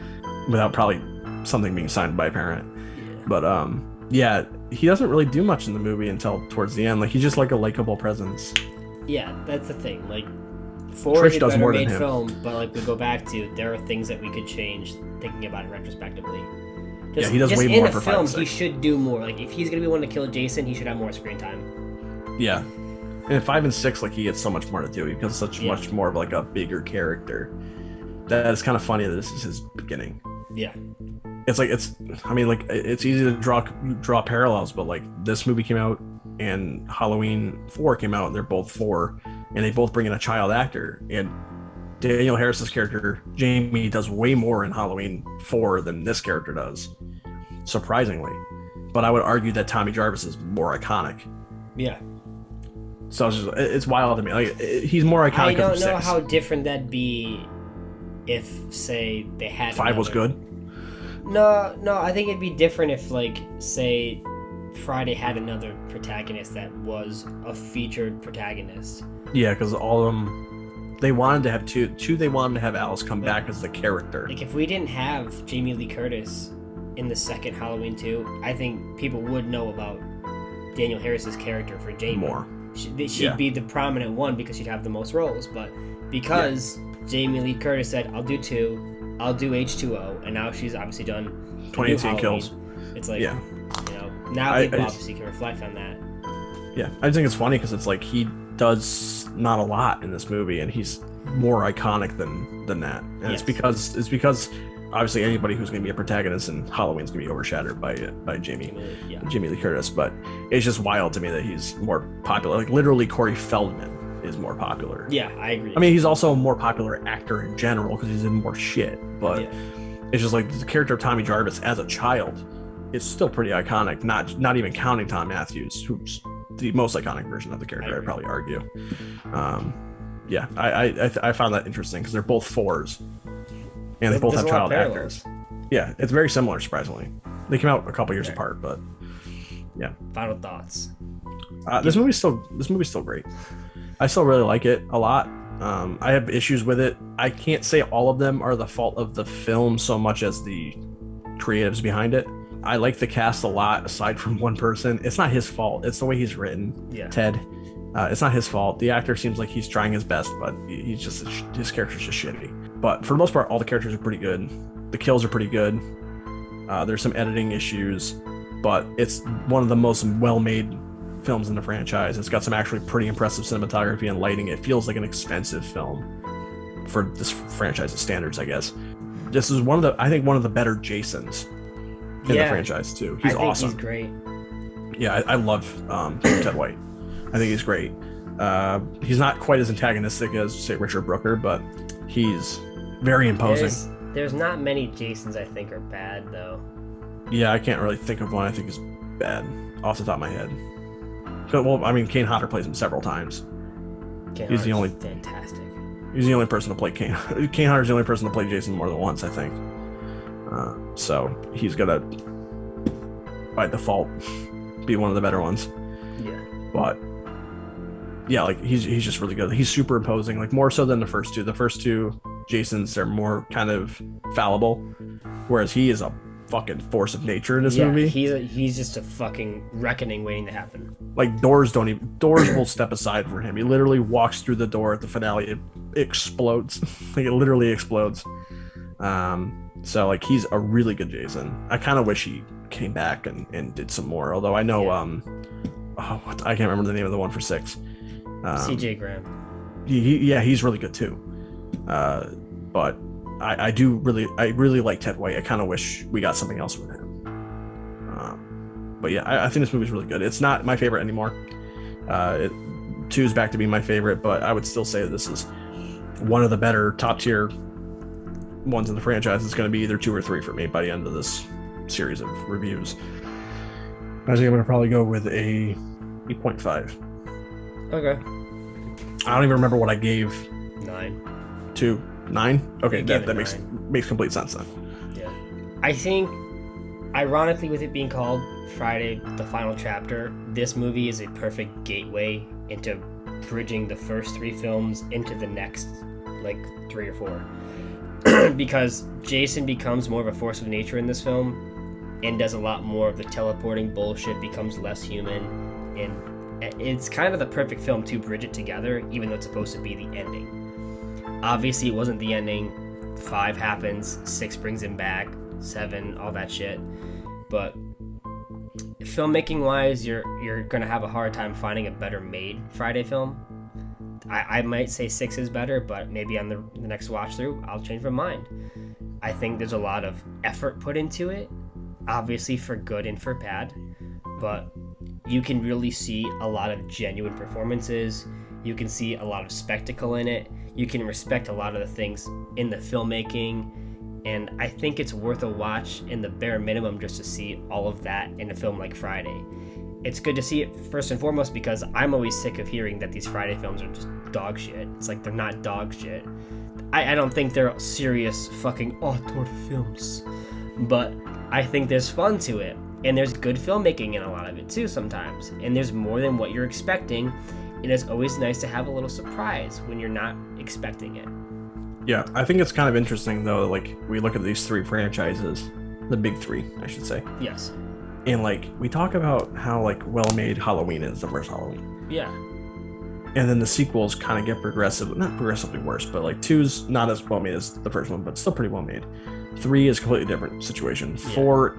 Without probably something being signed by a parent. Yeah. But, yeah, he doesn't really do much in the movie until towards the end. Like, he's just like a likable presence. Yeah, that's the thing. Like, Ford Trish is a does better more than made him. film, but like we go back to, there are things that we could change thinking about it retrospectively. Yeah, he does just way in more a for film, 5 and he 6. should do more. Like, if he's gonna be one to kill Jason, he should have more screen time. Yeah. And in 5 and 6, like, he gets so much more to do. He becomes much more of like a bigger character. That is kind of funny that this is his beginning. Yeah. It's like it's easy to draw parallels, but like this movie came out and Halloween 4 came out, and they're both 4, and they both bring in a child actor. And Daniel Harris's character Jamie does way more in Halloween 4 than this character does, surprisingly. But I would argue that Tommy Jarvis is more iconic. Yeah. So it's wild to me. Like, he's more iconic. I don't know 6. how different that'd be if, say, they had 5 was good. No, I think it'd be different if, like, say, Friday had another protagonist that was a featured protagonist. Yeah, because all of them, they wanted to have two. They wanted to have Alice come back as the character. Like, if we didn't have Jamie Lee Curtis in the second Halloween 2, I think people would know about Daniel Harris's character for Jamie. More. She'd be the prominent one because she'd have the most roles, but because Jamie Lee Curtis said, I'll do 2, I'll do H2O, and now she's obviously done 2018 Kills. It's like, yeah. You know, now people obviously can reflect on that. Yeah, I just think it's funny because it's like he does not a lot in this movie, and he's more iconic than that. And Yes. it's because obviously anybody who's going to be a protagonist in Halloween is going to be overshadowed by Jamie Lee Curtis. But it's just wild to me that he's more popular. Like, literally, Corey Feldman is more popular. Yeah, I agree. I mean, he's also a more popular actor in general because he's in more shit. But it's just like the character of Tommy Jarvis as a child is still pretty iconic. Not even counting Tom Matthews, who's the most iconic version of the character, I'd probably argue. Yeah, I found that interesting because they're both 4s, and they both have child actors. Yeah, it's very similar, surprisingly. They came out a couple years apart, but yeah. Final thoughts. This movie's still great. I still really like it a lot. I have issues with it. I can't say all of them are the fault of the film so much as the creatives behind it. I like the cast a lot, aside from one person. It's not his fault. It's the way he's written. Yeah. Ted. It's not his fault. The actor seems like he's trying his best, but his character's just shitty. But for the most part, all the characters are pretty good. The kills are pretty good. There's some editing issues, but it's one of the most well-made films in the franchise. It's got some actually pretty impressive cinematography and lighting. It feels like an expensive film for this franchise's standards, I guess. This is one of the better Jasons in the franchise too. He's awesome. He's great. Yeah, I love Ted White. I think he's great. He's not quite as antagonistic as, say, Richard Brooker, but he's very imposing. There's not many Jasons I think are bad, though. Yeah, I can't really think of one I think is bad off the top of my head. Well, I mean, Kane Hodder plays him several times. He's the only fantastic. He's the only person to play Kane. Kane Hodder's the only person to play Jason more than once, I think. So he's gonna, by default, be one of the better ones. Yeah. But yeah, like he's just really good. He's super imposing, like more so than the first two. The first two Jasons are more kind of fallible, whereas he is a fucking force of nature in this movie. He's just a fucking reckoning waiting to happen. Like doors will step aside for him. He literally walks through the door at the finale. It explodes. Like it literally explodes. So like he's a really good Jason. I kind of wish he came back and did some more. Although I know I can't remember the name of the one for 6. CJ Graham. He's really good too. But I really like Ted White. I kind of wish we got something else with him. But yeah, I think this movie's really good. It's not my favorite anymore. 2 is back to being my favorite, but I would still say this is one of the better top tier ones in the franchise. It's going to be either 2 or 3 for me by the end of this series of reviews. I think I'm gonna probably go with a 8.5. Okay. I don't even remember what I gave 9. to 9. Okay, You gave that it makes complete sense then. Yeah. I think, ironically, with it being called Friday, the Final Chapter, this movie is a perfect gateway into bridging the first 3 films into the next, like, 3 or 4. Because Jason becomes more of a force of nature in this film and does a lot more of the teleporting bullshit, becomes less human, and it's kind of the perfect film to bridge it together, even though it's supposed to be the ending. Obviously, it wasn't the ending. 5 happens, 6 brings him back, 7, all that shit. But filmmaking wise, you're gonna have a hard time finding a better made Friday film. I might say 6 is better, but maybe on the next watch through, I'll change my mind. I think there's a lot of effort put into it, obviously for good and for bad, but you can really see a lot of genuine performances. You can see a lot of spectacle in it. You can respect a lot of the things in the filmmaking, and I think it's worth a watch in the bare minimum just to see all of that in a film like Friday. It's good to see it first and foremost because I'm always sick of hearing that these Friday films are just dog shit. It's like they're not dog shit. I don't think they're serious fucking auteur films, but I think there's fun to it, and there's good filmmaking in a lot of it too sometimes, and there's more than what you're expecting, and it's always nice to have a little surprise when you're not expecting it. Yeah, I think it's kind of interesting though, like we look at these 3 franchises, the big 3, I should say. Yes. And like we talk about how like well-made Halloween is, the first Halloween. Yeah. And then the sequels kind of get not progressively worse, but like 2's not as well-made as the first one, but still pretty well-made. 3 is a completely different situation. Yeah. 4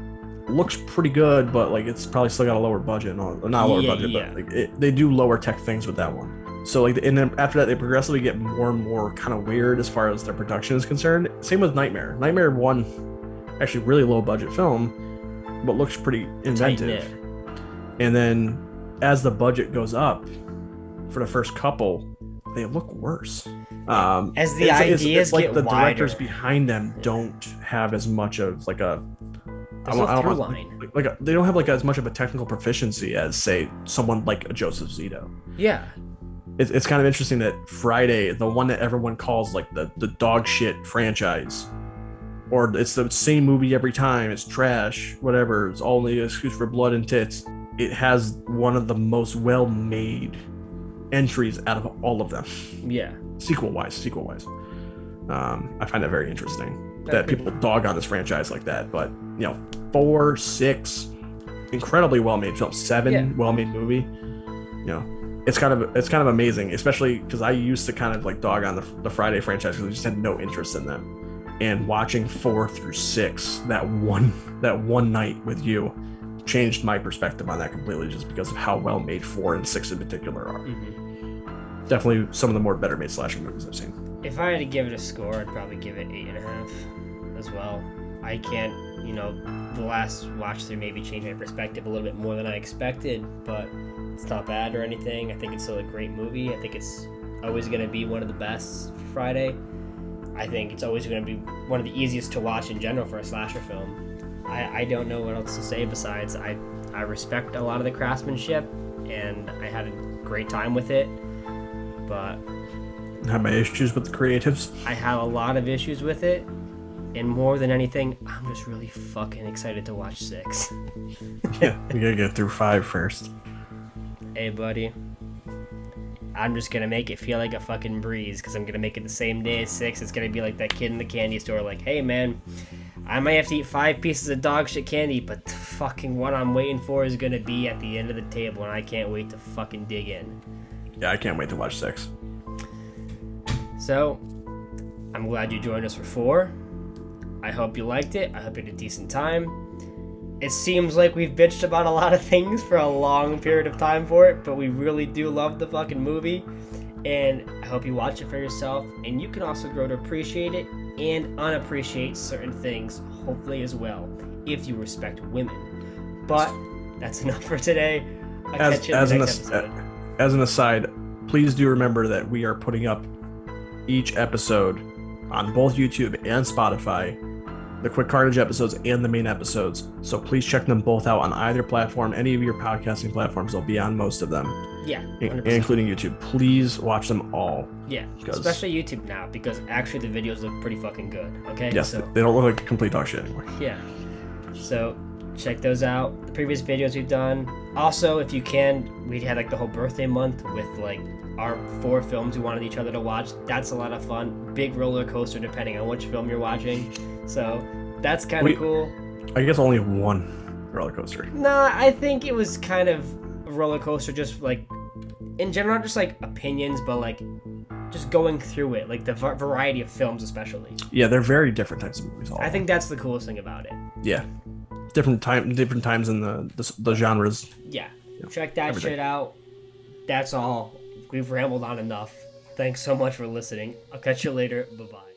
looks pretty good, but like it's probably still got a lower budget, not a lower budget, but like they do lower tech things with that one. So like, and then after that, they progressively get more and more kind of weird as far as their production is concerned. Same with Nightmare. Nightmare 1, actually really low budget film, but looks pretty inventive. And then as the budget goes up for the first couple, they look worse. As the ideas it's like get the wider, directors behind them don't have as much of like a there's no through line. They don't have like as much of a technical proficiency as say someone like a Joseph Zito. Yeah. It's kind of interesting that Friday, the one that everyone calls like the dog shit franchise, or it's the same movie every time, it's trash, whatever, it's only an excuse for blood and tits. It has one of the most well-made entries out of all of them. Yeah. Sequel wise. I find that very interesting that people dog on this franchise like that. But 4, 6, incredibly well-made film. 7, well-made movie. It's kind of amazing, especially because I used to kind of like dog on the Friday franchise because I just had no interest in them. And watching 4 through 6 that one night with you changed my perspective on that completely, just because of how well made 4 and 6 in particular are. Mm-hmm. Definitely some of the more better made slasher movies I've seen. If I had to give it a score, I'd probably give it 8.5 as well. I can't, the last watch through maybe changed my perspective a little bit more than I expected, but it's not bad or anything. I think it's still a great movie. I think it's always going to be one of the best for Friday. I think it's always going to be one of the easiest to watch in general for a slasher film. I don't know what else to say besides I respect a lot of the craftsmanship, and I had a great time with it, but I have my issues with the creatives. I have a lot of issues with it, and more than anything, I'm just really fucking excited to watch 6. Yeah, we gotta get through 5 first. Hey, buddy. I'm just gonna make it feel like a fucking breeze, because I'm gonna make it the same day as 6. It's gonna be like that kid in the candy store, like, hey man, I might have to eat 5 pieces of dog shit candy, but the fucking what I'm waiting for is gonna be at the end of the table, and I can't wait to fucking dig in. Yeah, I can't wait to watch 6. So, I'm glad you joined us for 4. I hope you liked it. I hope you had a decent time. It seems like we've bitched about a lot of things for a long period of time for it, but we really do love the fucking movie, and I hope you watch it for yourself, and you can also grow to appreciate it and unappreciate certain things, hopefully as well, if you respect women. But that's enough for today. I'll catch you in the next episode. As an aside, please do remember that we are putting up each episode on both YouTube and Spotify the quick carnage episodes and the main episodes. So please check them both out on either platform, any of your podcasting platforms. They'll be on most of them. Yeah, 100%. Including YouTube. Please watch them all. Yeah, especially YouTube now, because actually the videos look pretty fucking good. Okay. Yes, so, they don't look like complete dog shit anymore. Yeah. So check those out. The previous videos we've done. Also, if you can, we had like the whole birthday month with like our 4 films we wanted each other to watch. That's a lot of fun. Big roller coaster depending on which film you're watching. So that's kind of cool. I guess only one roller coaster. Nah, I think it was kind of a roller coaster, just like in general, just like opinions, but like just going through it, like the variety of films, especially. Yeah, they're very different types of movies. I think that's the coolest thing about it. Yeah, different times in the genres. Yeah, check that shit out. That's all. We've rambled on enough. Thanks so much for listening. I'll catch you later. Bye-bye.